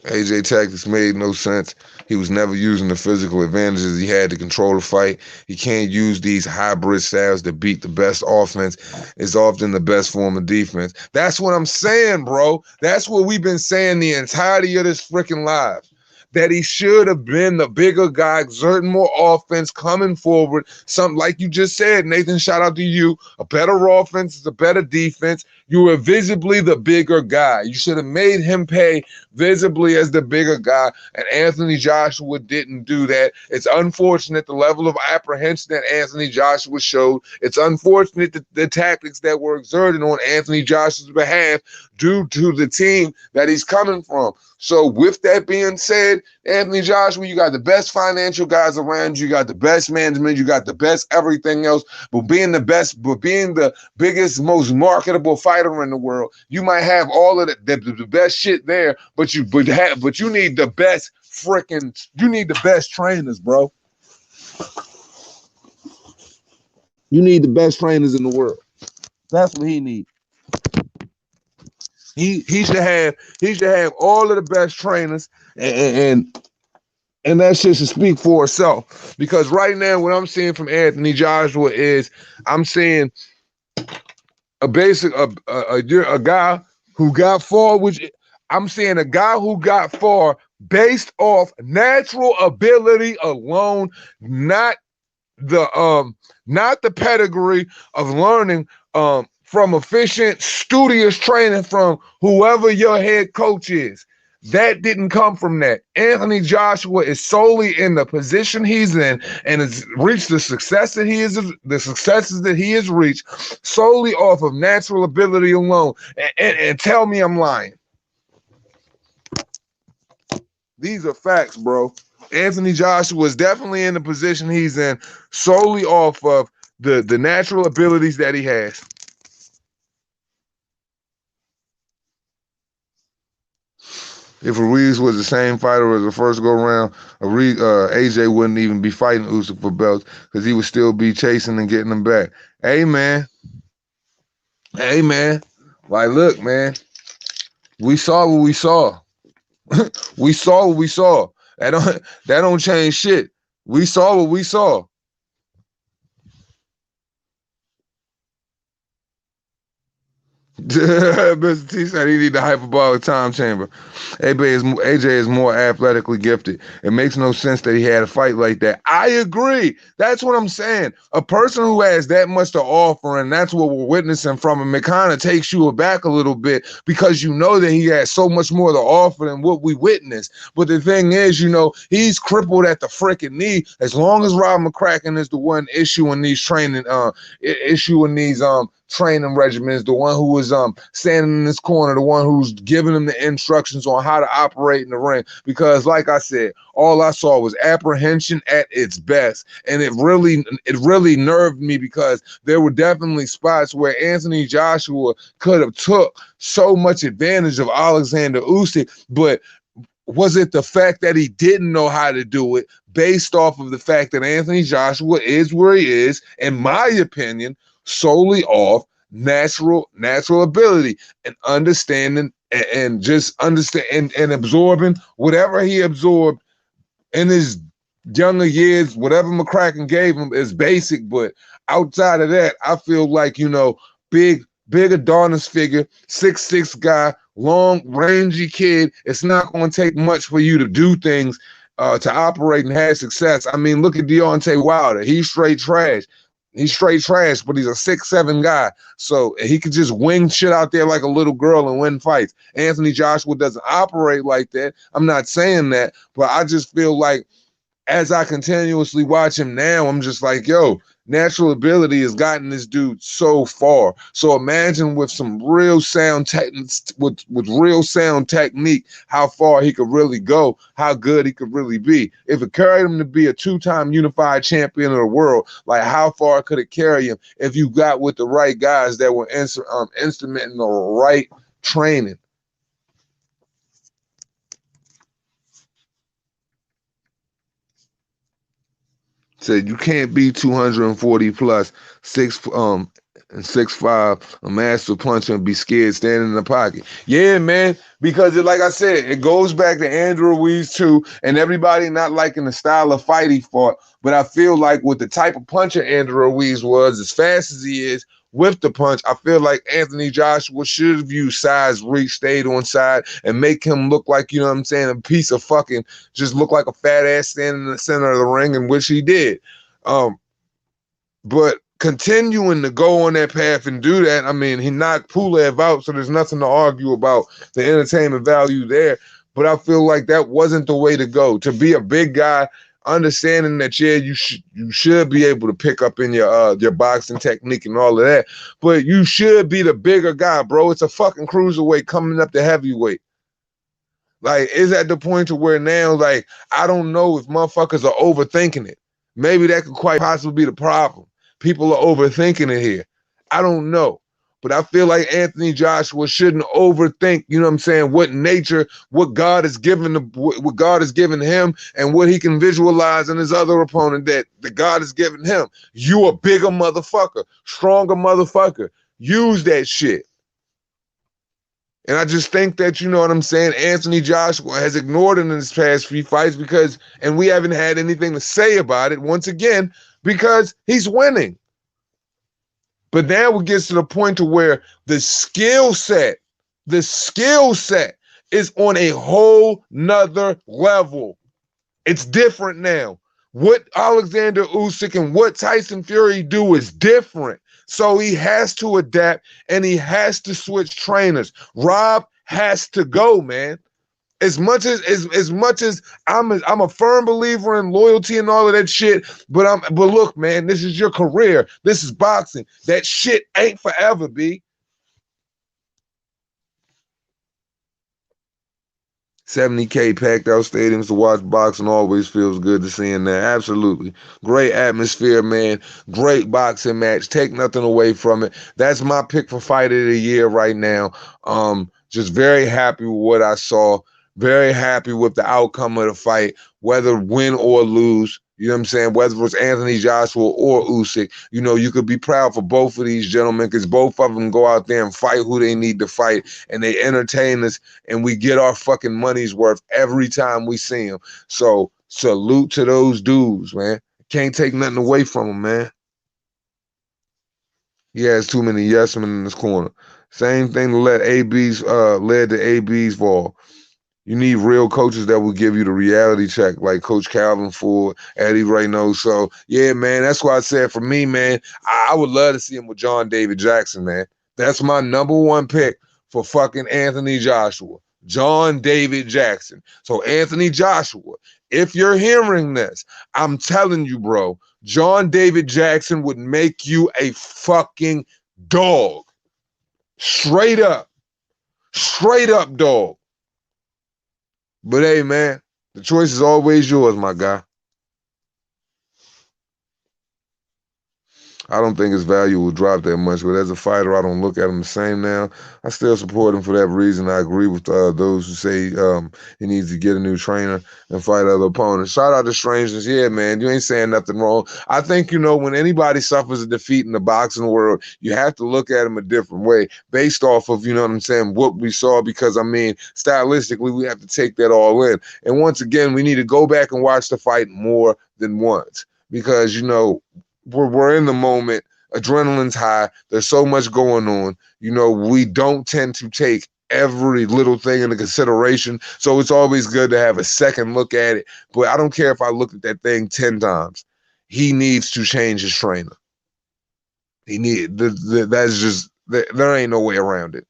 AJ tactics made no sense. He was never using the physical advantages he had to control the fight. He can't use these hybrid styles to beat the best offense. It's often the best form of defense. That's what I'm saying, bro. That's what we've been saying the entirety of this freaking live. That he should have been the bigger guy, exerting more offense, coming forward. Something like you just said, Nathan, shout out to you. A better offense is a better defense. You were visibly the bigger guy. You should have made him pay visibly as the bigger guy, and Anthony Joshua didn't do that. It's unfortunate the level of apprehension that Anthony Joshua showed. It's unfortunate that the tactics that were exerted on Anthony Joshua's behalf due to the team that he's coming from. So with that being said, Anthony Joshua, you got the best financial guys around you. You got the best management. You got the best everything else. But being the biggest, most marketable fighter in the world, you might have all of the best shit there, but you need the best you need the best trainers, bro. You need the best trainers in the world. That's what he needs. He should have all of the best trainers, and that shit should speak for itself. Because right now, what I'm seeing from Anthony Joshua is I'm seeing a guy who got far, I'm seeing a guy who got far based off natural ability alone, not the pedigree of learning from efficient, studious training from whoever your head coach is. That didn't come from that. Anthony Joshua is solely in the position he's in and has reached the success that he is, the successes that he has reached solely off of natural ability alone. And tell me I'm lying. These are facts, bro. Anthony Joshua is definitely in the position he's in solely off of the natural abilities that he has. If Ruiz was the same fighter as the first go round, AJ wouldn't even be fighting Usyk for belts because he would still be chasing and getting them back. Hey man, like look, man, we saw what we saw. We saw what we saw. That don't change shit. We saw what we saw. Mr. T said he need the hyperbolic time chamber. AJ is more athletically gifted. It makes no sense that he had a fight like that. I agree. That's what I'm saying. A person who has that much to offer, and that's what we're witnessing from him, it kind of takes you aback a little bit because you know that he has so much more to offer than what we witnessed. But the thing is, you know, he's crippled at the freaking knee. As long as Rob McCracken is the one issuing these training training regimens, the one who was standing in this corner, the one who's giving him the instructions on how to operate in the ring. Because like I said, all I saw was apprehension at its best. And it really nerved me because there were definitely spots where Anthony Joshua could have took so much advantage of Oleksandyr Usyk, but was it the fact that he didn't know how to do it based off of the fact that Anthony Joshua is where he is, in my opinion, solely off natural ability and understanding and just understand and absorbing whatever he absorbed in his younger years, whatever McCracken gave him is basic. But outside of that, I feel like, you know, big Adonis figure, 6'6" guy, long, rangy kid. It's not going to take much for you to do things to operate and have success. I mean, look at Deontay Wilder. He's straight trash. He's straight trash, but he's a 6'7" guy. So he could just wing shit out there like a little girl and win fights. Anthony Joshua doesn't operate like that. I'm not saying that, but I just feel like as I continuously watch him now, I'm just like, yo, natural ability has gotten this dude so far. So imagine with some real sound with real sound technique, how far he could really go, how good he could really be. If it carried him to be a two-time unified champion of the world, like how far could it carry him if you got with the right guys that were instrumenting the right training? Said you can't be 240 plus 6'5", a master puncher and be scared standing in the pocket. Yeah, man, because like I said, it goes back to Andrew Ruiz too, and everybody not liking the style of fight he fought. But I feel like with the type of puncher Andrew Ruiz was, as fast as he is with the punch, I feel like Anthony Joshua should have used size, reach, stayed on side, and make him look like, you know what I'm saying, a piece of fucking, just look like a fat ass standing in the center of the ring, in which he did. But continuing to go on that path and do that, I mean, he knocked Pulev out, so there's nothing to argue about the entertainment value there. But I feel like that wasn't the way to go. To be a big guy, understanding that, yeah, you should be able to pick up in your boxing technique and all of that, but you should be the bigger guy, bro. It's a fucking cruiserweight coming up to heavyweight. Like, it's at the point to where now, like, I don't know if motherfuckers are overthinking it. Maybe that could quite possibly be the problem. People are overthinking it here. I don't know. But I feel like Anthony Joshua shouldn't overthink, you know what I'm saying, what nature, what God has given him and what he can visualize in his other opponent that the God has given him. You a bigger motherfucker, stronger motherfucker. Use that shit. And I just think that, you know what I'm saying, Anthony Joshua has ignored it in his past few fights because, and we haven't had anything to say about it, once again, because he's winning. But now it gets to the point to where the skill set is on a whole nother level. It's different now. What Oleksandyr Usyk and what Tyson Fury do is different. So he has to adapt and he has to switch trainers. Rob has to go, man. As much as I'm a firm believer in loyalty and all of that shit, but look, man, this is your career. This is boxing. That shit ain't forever, B. 70K packed out stadiums to watch boxing always feels good to see in there. Absolutely. Great atmosphere, man. Great boxing match. Take nothing away from it. That's my pick for fight of the year right now. Just very happy with what I saw. Very happy with the outcome of the fight, whether win or lose. You know what I'm saying? Whether it's Anthony Joshua or Usyk, you know, you could be proud for both of these gentlemen because both of them go out there and fight who they need to fight, and they entertain us, and we get our fucking money's worth every time we see them. So salute to those dudes, man. Can't take nothing away from them, man. He has too many yes men in this corner. Same thing to let AB's led to AB's fall. You need real coaches that will give you the reality check, like Coach Calvin Ford, Eddie Reyno. So, yeah, man, that's why I said for me, man, I would love to see him with John David Jackson, man. That's my number one pick for fucking Anthony Joshua. John David Jackson. So, Anthony Joshua, if you're hearing this, I'm telling you, bro, John David Jackson would make you a fucking dog. Straight up. Straight up dog. But hey, man, the choice is always yours, my guy. I don't think his value will drop that much, but as a fighter, I don't look at him the same now. I still support him for that reason. I agree with those who say he needs to get a new trainer and fight other opponents. Shout out to Strangeness. Yeah, man, you ain't saying nothing wrong. I think, you know, when anybody suffers a defeat in the boxing world, you have to look at him a different way based off of, you know what I'm saying, what we saw, because, I mean, stylistically, we have to take that all in. And once again, we need to go back and watch the fight more than once because, you know, we're in the moment. Adrenaline's high. There's so much going on. You know, we don't tend to take every little thing into consideration. So it's always good to have a second look at it. But I don't care if I look at that thing 10 times. He needs to change his trainer. That's just, there ain't no way around it.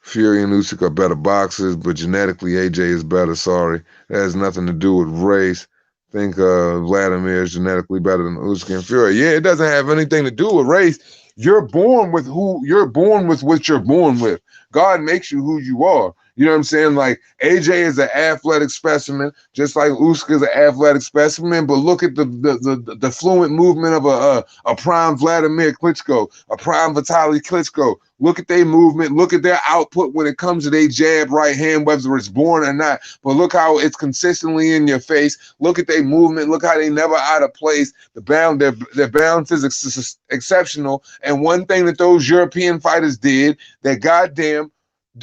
Fury and Usyk are better boxers, but genetically AJ is better. Sorry. That has nothing to do with race. Think Vladimir is genetically better than Usyk and Fury. Yeah, it doesn't have anything to do with race. You're born with what you're born with. God makes you who you are. You know what I'm saying? Like AJ is an athletic specimen, just like Usyk is an athletic specimen. But look at the fluent movement of a prime Vladimir Klitschko, a prime Vitaly Klitschko. Look at their movement. Look at their output when it comes to their jab right hand, whether it's born or not. But look how it's consistently in your face. Look at their movement. Look how they never out of place. Their balance is exceptional. And one thing that those European fighters did that goddamn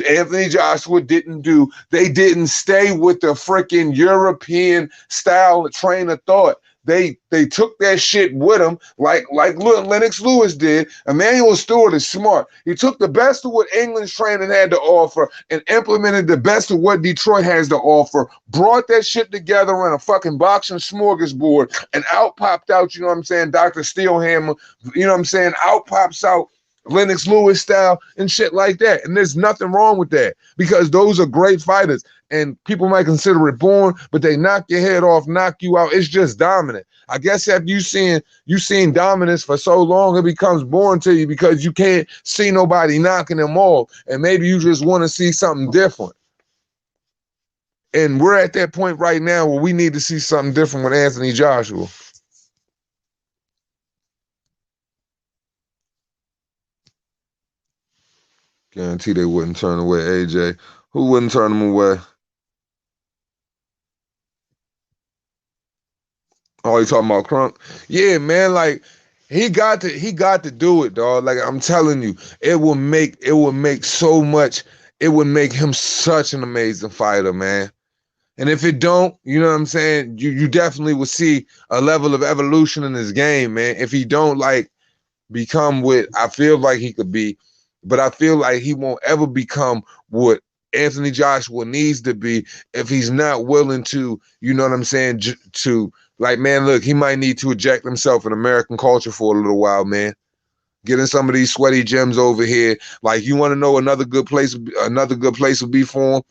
Anthony Joshua didn't do, they didn't stay with the freaking European style train of thought. They took that shit with them like Lennox Lewis did. Emmanuel Stewart is smart. He took the best of what England's training had to offer and implemented the best of what Detroit has to offer, brought that shit together on a fucking boxing smorgasbord, and out popped out, you know what I'm saying, Dr. Steelhammer, you know what I'm saying, out pops out Lennox Lewis style and shit like that. And there's nothing wrong with that because those are great fighters and people might consider it boring, but they knock your head off, knock you out. It's just dominant. I guess after you seen dominance for so long, it becomes boring to you because you can't see nobody knocking them off. And maybe you just want to see something different. And we're at that point right now where we need to see something different with Anthony Joshua. Guarantee they wouldn't turn away AJ. Who wouldn't turn him away? Oh, you talking about Crunk? Yeah, man, like he got to do it, dog. Like I'm telling you, it would make it would make him such an amazing fighter, man. And if it don't, you know what I'm saying, you definitely will see a level of evolution in his game, man. If he don't like become what I feel like he could be, but I feel like he won't ever become what Anthony Joshua needs to be if he's not willing to, you know what I'm saying, to like, man, look, he might need to eject himself in American culture for a little while, man. Getting some of these sweaty gems over here. Like, you want to know another good place would be for him?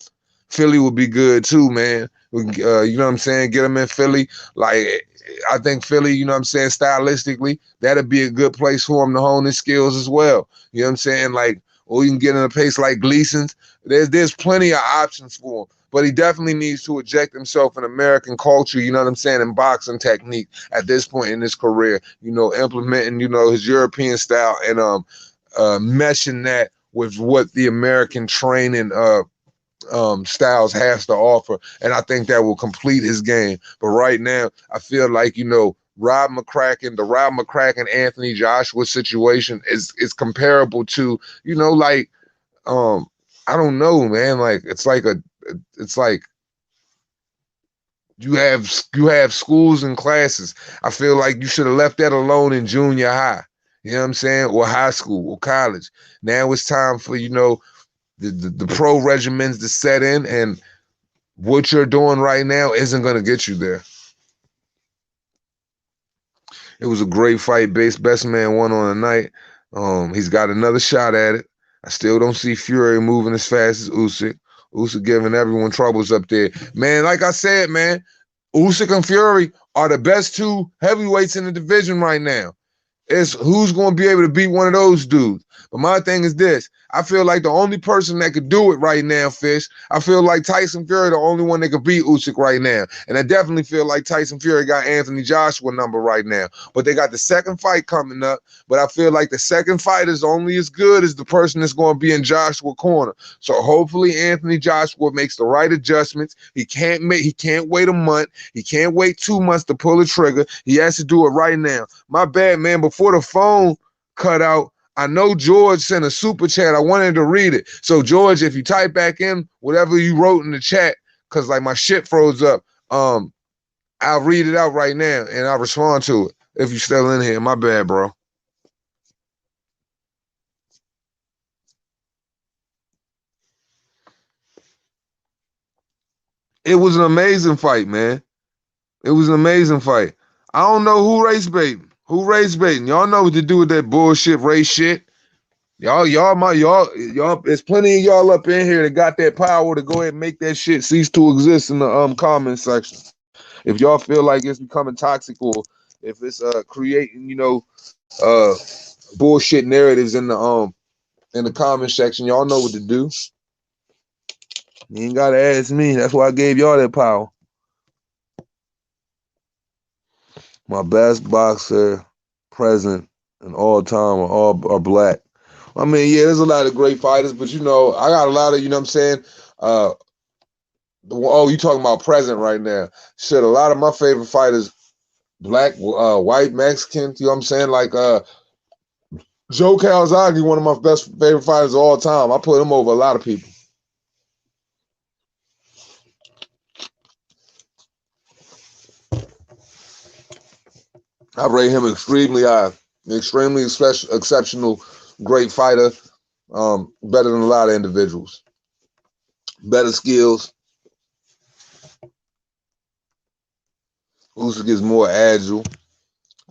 Philly would be good too, man. You know what I'm saying? Get him in Philly. Like, I think Philly, you know what I'm saying, stylistically, that'd be a good place for him to hone his skills as well. You know what I'm saying? Like, or you can get in a place like Gleason's. There's plenty of options for him. But he definitely needs to eject himself in American culture, you know what I'm saying, and boxing technique at this point in his career. You know, implementing, you know, his European style and meshing that with what the American training Styles has to offer, and I think that will complete his game. But right now, I feel like, you know, the Rob McCracken Anthony Joshua situation is comparable to, you know, like I don't know, man. Like it's like you have schools and classes. I feel like you should have left that alone in junior high. You know what I'm saying? Or high school or college. Now it's time for, you know, the pro regimens to set in, and what you're doing right now isn't going to get you there. It was a great fight. Best man won on the night. He's got another shot at it. I still don't see Fury moving as fast as Usyk. Usyk giving everyone troubles up there. Man, like I said, man, Usyk and Fury are the best two heavyweights in the division right now. It's who's going to be able to beat one of those dudes. But my thing is this. I feel like the only person that could do it right now, Fish, I feel like Tyson Fury the only one that could beat Usyk right now. And I definitely feel like Tyson Fury got Anthony Joshua number right now. But they got the second fight coming up. But I feel like the second fight is only as good as the person that's going to be in Joshua's corner. So hopefully Anthony Joshua makes the right adjustments. He can't wait a month. He can't wait 2 months to pull the trigger. He has to do it right now. My bad, man. Before the phone cut out, I know George sent a super chat. I wanted to read it. So George, if you type back in whatever you wrote in the chat, because like my shit froze up, I'll read it out right now and I'll respond to it. If you're still in here, my bad, bro. It was an amazing fight, man. It was an amazing fight. I don't know who race baiting. Who race baiting? Y'all know what to do with that bullshit race shit. Y'all, there's plenty of y'all up in here that got that power to go ahead and make that shit cease to exist in the comment section. If y'all feel like it's becoming toxic, or if it's creating, you know, bullshit narratives in the comment section, y'all know what to do. You ain't gotta ask me. That's why I gave y'all that power. My best boxer present and all time are black. I mean, yeah, there's a lot of great fighters, but you know, I got a lot of, you know what I'm saying? Oh, you talking about present right now. Shit, a lot of my favorite fighters, black, white, Mexican, you know what I'm saying? Like Joe Calzaghe, one of my best favorite fighters of all time. I put him over a lot of people. I rate him extremely high. Extremely exceptional, great fighter. Better than a lot of individuals. Better skills. Usyk is more agile,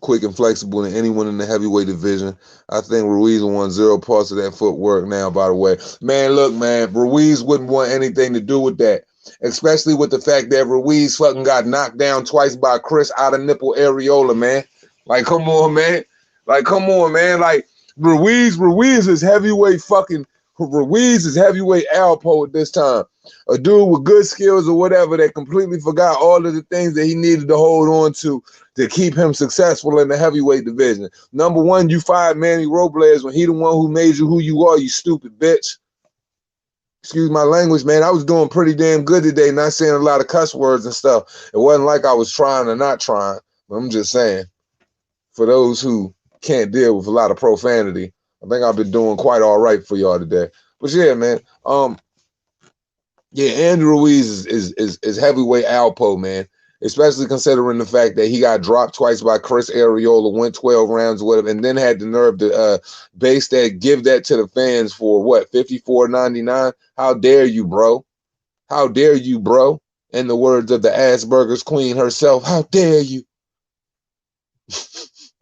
quick and flexible than anyone in the heavyweight division. I think Ruiz won 0 parts of that footwork now, by the way. Man, look, man, Ruiz wouldn't want anything to do with that. Especially with the fact that Ruiz fucking got knocked down twice by Chris out of Nipl areola, man. Like, come on, man. Like, come on, man. Like, Ruiz is heavyweight Alpo at this time. A dude with good skills or whatever that completely forgot all of the things that he needed to hold on to keep him successful in the heavyweight division. Number one, you fired Manny Robles when he the one who made you who you are, you stupid bitch. Excuse my language, man. I was doing pretty damn good today, not saying a lot of cuss words and stuff. It wasn't like I was trying or not trying. But I'm just saying, for those who can't deal with a lot of profanity, I think I've been doing quite all right for y'all today. But yeah, man. Yeah, Andrew Ruiz is heavyweight Alpo, man. Especially considering the fact that he got dropped twice by Chris Areola, went 12 rounds with him, and then had the nerve to base that, give that to the fans for what, $54.99? How dare you, bro? How dare you, bro? In the words of the Asperger's queen herself, how dare you?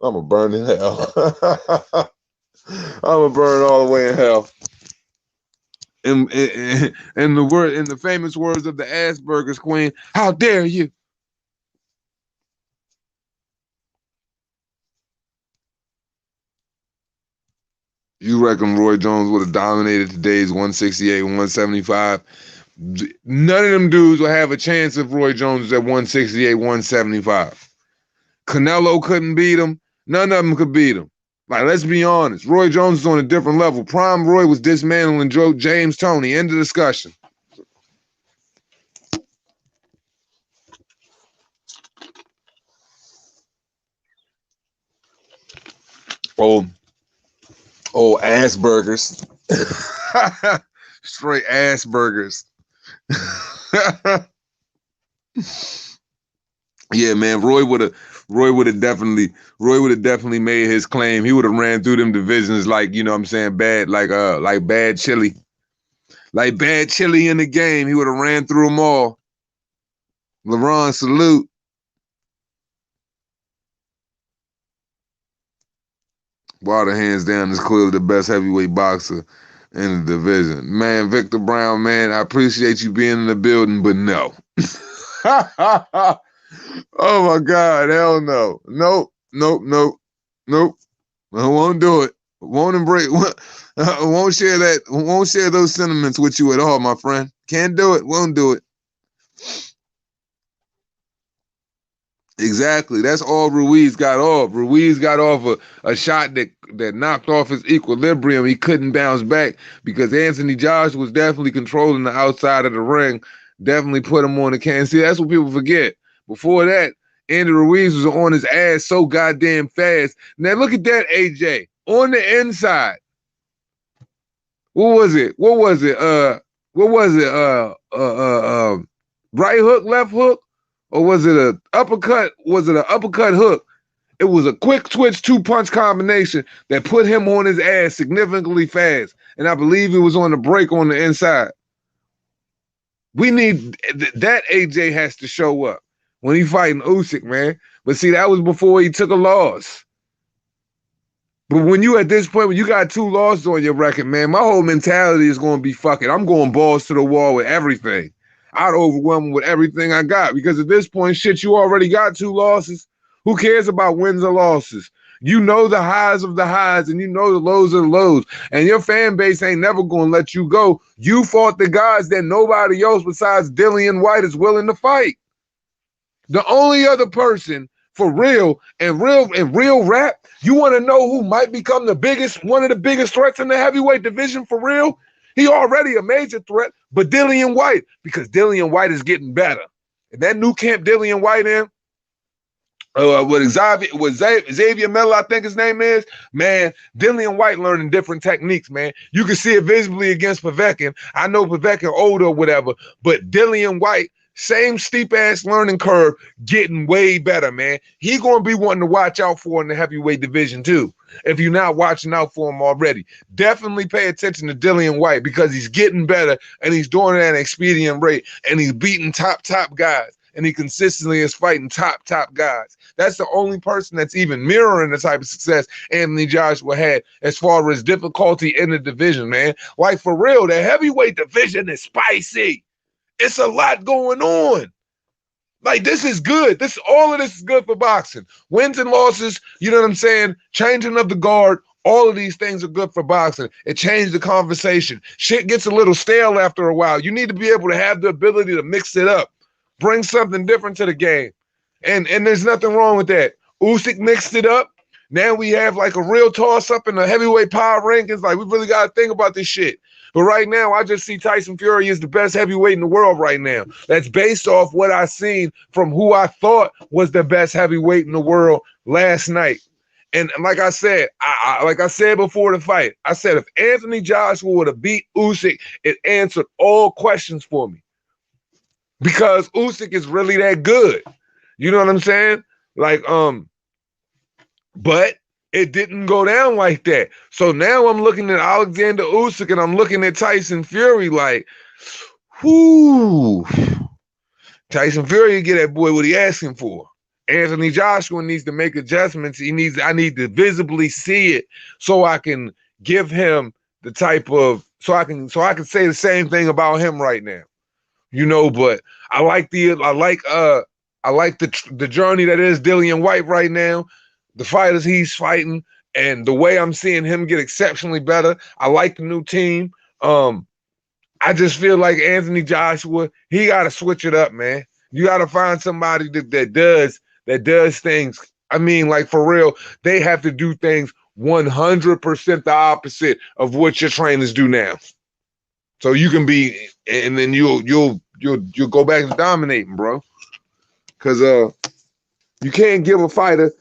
I'm gonna burn in hell. I'ma burn all the way in hell. In the famous words of the Asperger's queen, how dare you? You reckon Roy Jones would have dominated today's 168, 175? None of them dudes will have a chance if Roy Jones is at 168, 175. Canelo couldn't beat him. None of them could beat him. Like, let's be honest. Roy Jones is on a different level. Prime Roy was dismantling James Toney. End of discussion. Oh, Asperger's. Straight Asperger's. Yeah, man. Roy would have definitely made his claim. He would have ran through them divisions like, you know what I'm saying, bad, like bad chili. Like bad chili in the game. He would have ran through them all. LeBron, salute. Wilder, hands down, is clearly the best heavyweight boxer in the division. Man, Victor Brown, man, I appreciate you being in the building, but no. Oh my God, hell no. Nope. I won't do it. Won't embrace. Won't share that. Won't share those sentiments with you at all, my friend. Can't do it. Won't do it. Exactly. That's all Ruiz got off. Ruiz got off a shot that knocked off his equilibrium. He couldn't bounce back because Anthony Joshua was definitely controlling the outside of the ring. Definitely put him on the can. See, that's what people forget. Before that, Andy Ruiz was on his ass so goddamn fast. Now look at that, AJ. On the inside. What was it? Right hook, left hook? Or was it an uppercut? Was it an uppercut hook? It was a quick twitch 2-punch combination that put him on his ass significantly fast. And I believe it was on the break on the inside. We need that. AJ has to show up when he fighting Usyk, man. But see, that was before he took a loss. But when you at this point, when you got 2 losses on your record, man, my whole mentality is going to be fuck it. I'm going balls to the wall with everything. I'd overwhelm him with everything I got because at this point, shit, you already got 2 losses. Who cares about wins or losses? You know the highs of the highs and you know the lows of the lows. And your fan base ain't never going to let you go. You fought the guys that nobody else besides Dillian White is willing to fight. The only other person for real rap, you want to know who might become one of the biggest threats in the heavyweight division for real? He already a major threat, but Dillian White, because Dillian White is getting better. And that new camp Dillian White in, Xavier Miller, I think his name is, man, Dillian White learning different techniques, man. You can see it visibly against Povetkin. I know Povetkin older or whatever, but Dillian White, same steep-ass learning curve, getting way better, man. He going to be wanting to watch out for in the heavyweight division, too, if you're not watching out for him already. Definitely pay attention to Dillian White because he's getting better, and he's doing it at an expedient rate, and he's beating top guys, and he consistently is fighting top guys. That's the only person that's even mirroring the type of success Anthony Joshua had as far as difficulty in the division, man. Like, for real, the heavyweight division is spicy. It's a lot going on. Like, this is good. All of this is good for boxing. Wins and losses, you know what I'm saying? Changing of the guard, all of these things are good for boxing. It changed the conversation. Shit gets a little stale after a while. You need to be able to have the ability to mix it up. Bring something different to the game. And there's nothing wrong with that. Usyk mixed it up. Now we have like a real toss-up in the heavyweight power rankings. Like, we really got to think about this shit. But right now, I just see Tyson Fury as the best heavyweight in the world right now. That's based off what I seen from who I thought was the best heavyweight in the world last night. And like I said, like I said before the fight, I said if Anthony Joshua would have beat Usyk, it answered all questions for me. Because Usyk is really that good. You know what I'm saying? Like, but it didn't go down like that. So now I'm looking at Oleksandyr Usyk and I'm looking at Tyson Fury like, whoo. Tyson Fury get that boy what he asking for. Anthony Joshua needs to make adjustments. I need to visibly see it so I can give him the type of so I can say the same thing about him right now. But I like the journey that is Dillian White right now, the fighters he's fighting, and the way I'm seeing him get exceptionally better. I like the new team. I just feel like Anthony Joshua, he got to switch it up, man. You got to find somebody that does things. I mean, like for real, they have to do things 100% the opposite of what your trainers do now. So you can be, and then you'll go back to dominating, bro. Cause you can't give a fighter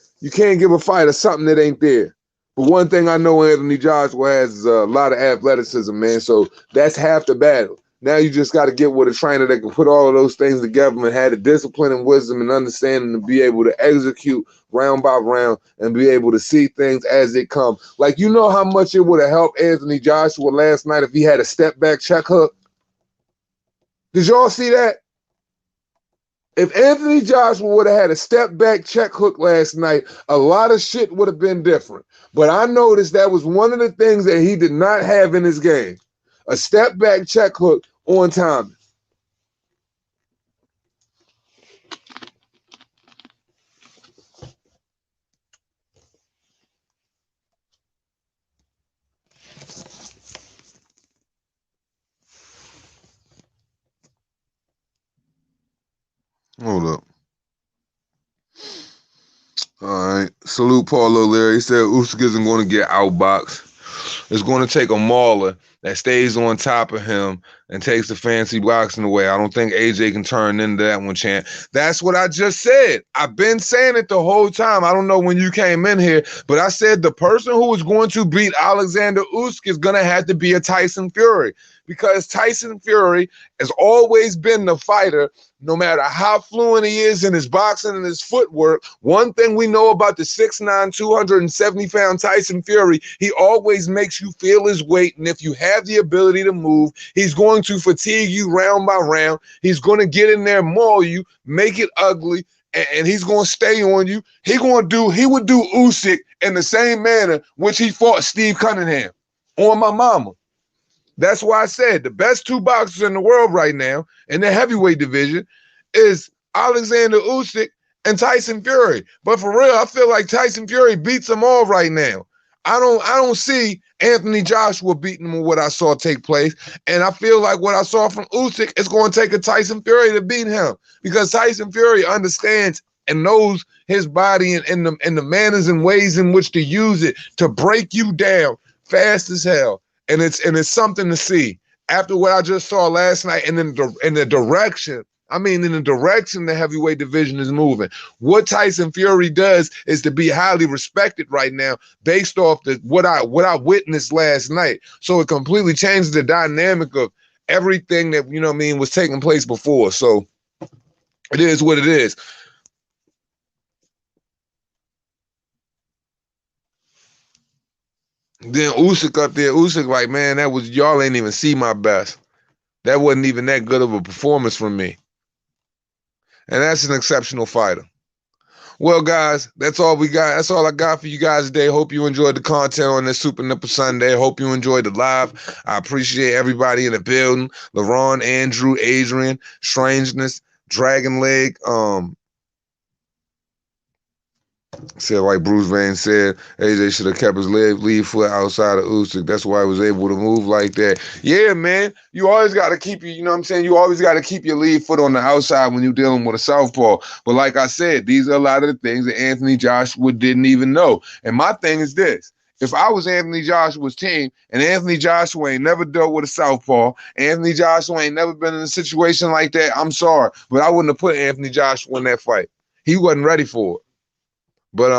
something that ain't there. But one thing I know Anthony Joshua has is a lot of athleticism, man. So that's half the battle. Now you just got to get with a trainer that can put all of those things together and have the discipline and wisdom and understanding to be able to execute round by round and be able to see things as they come. Like, you know how much it would have helped Anthony Joshua last night if he had a step back check hook? Did y'all see that? If Anthony Joshua would have had a step back check hook last night, a lot of shit would have been different. But I noticed that was one of the things that he did not have in his game. A step back check hook on time. Hold up. All right. Salute Paul O'Leary. He said Usyk isn't going to get outboxed. It's going to take a mauler that stays on top of him and takes the fancy boxing away. I don't think AJ can turn into that one, champ. That's what I just said. I've been saying it the whole time. I don't know when you came in here, but I said the person who is going to beat Oleksandyr Usyk is going to have to be a Tyson Fury, because Tyson Fury has always been the fighter. No matter how fluent he is in his boxing and his footwork, one thing we know about the 6'9", 270-pound Tyson Fury, he always makes you feel his weight, and if you have the ability to move, he's going to fatigue you round by round. He's going to get in there, maul you, make it ugly, and he's going to stay on you. He would do Usyk in the same manner which he fought Steve Cunningham, on my mama. That's why I said the best two boxers in the world right now in the heavyweight division is Oleksandyr Usyk and Tyson Fury. But for real, I feel like Tyson Fury beats them all right now. I don't see Anthony Joshua beating him with what I saw take place. And I feel like what I saw from Usyk is going to take a Tyson Fury to beat him, because Tyson Fury understands and knows his body and the manners and ways in which to use it to break you down fast as hell. And it's something to see after what I just saw last night, and in the direction the heavyweight division is moving. What Tyson Fury does is to be highly respected right now based off what I witnessed last night. So it completely changes the dynamic of everything that, was taking place before. So it is what it is. Then Usyk up there, Usyk like, man, y'all ain't even see my best. That wasn't even that good of a performance from me. And that's an exceptional fighter. Well, guys, that's all we got. That's all I got for you guys today. Hope you enjoyed the content on this Super Nipl Sunday. Hope you enjoyed the live. I appreciate everybody in the building. LaRon, Andrew, Adrian, Strangeness, Dragon Leg, said, like Bruce Wayne said, AJ should have kept his lead foot outside of Usyk. That's why he was able to move like that. Yeah, man. You always got to keep you always got to keep your lead foot on the outside when you're dealing with a southpaw. But like I said, these are a lot of the things that Anthony Joshua didn't even know. And my thing is this. If I was Anthony Joshua's team and Anthony Joshua ain't never dealt with a southpaw, Anthony Joshua ain't never been in a situation like that, I'm sorry, but I wouldn't have put Anthony Joshua in that fight. He wasn't ready for it. But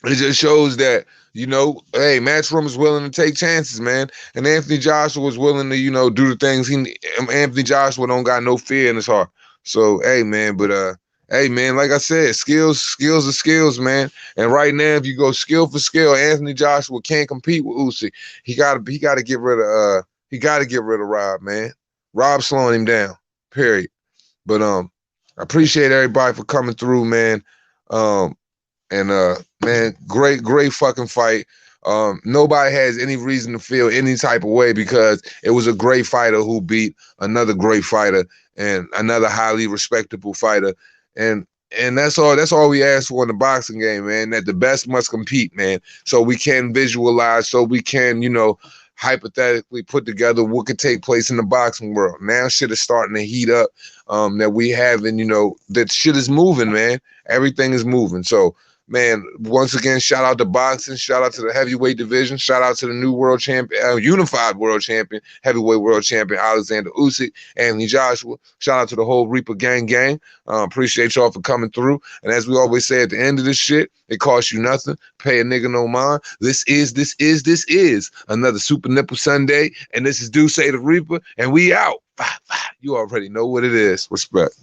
it just shows that, hey, Matchroom is willing to take chances, man. And Anthony Joshua was willing to, do the things Anthony Joshua don't got no fear in his heart. So, hey, man, hey, man, like I said, skills are skills, man. And right now, if you go skill for skill, Anthony Joshua can't compete with Usyk. He gotta get rid of Rob, man. Rob's slowing him down. Period. But I appreciate everybody for coming through, man. And man, great fucking fight. Nobody has any reason to feel any type of way because it was a great fighter who beat another great fighter and another highly respectable fighter. And that's all we ask for in the boxing game, man, that the best must compete, man. So we can visualize, so we can, hypothetically put together what could take place in the boxing world. Now shit is starting to heat up. That we having, that shit is moving, man. Everything is moving. So man, once again, shout out to boxing, shout out to the heavyweight division, shout out to the new world champion, unified world champion, heavyweight world champion, Oleksandyr Usyk, Anthony Joshua. Shout out to the whole Reaper gang. Appreciate y'all for coming through. And as we always say at the end of this shit, it costs you nothing. Pay a nigga no mind. This is another Super Nipl Sunday. And this is Do Say the Reaper. And we out. You already know what it is. Respect.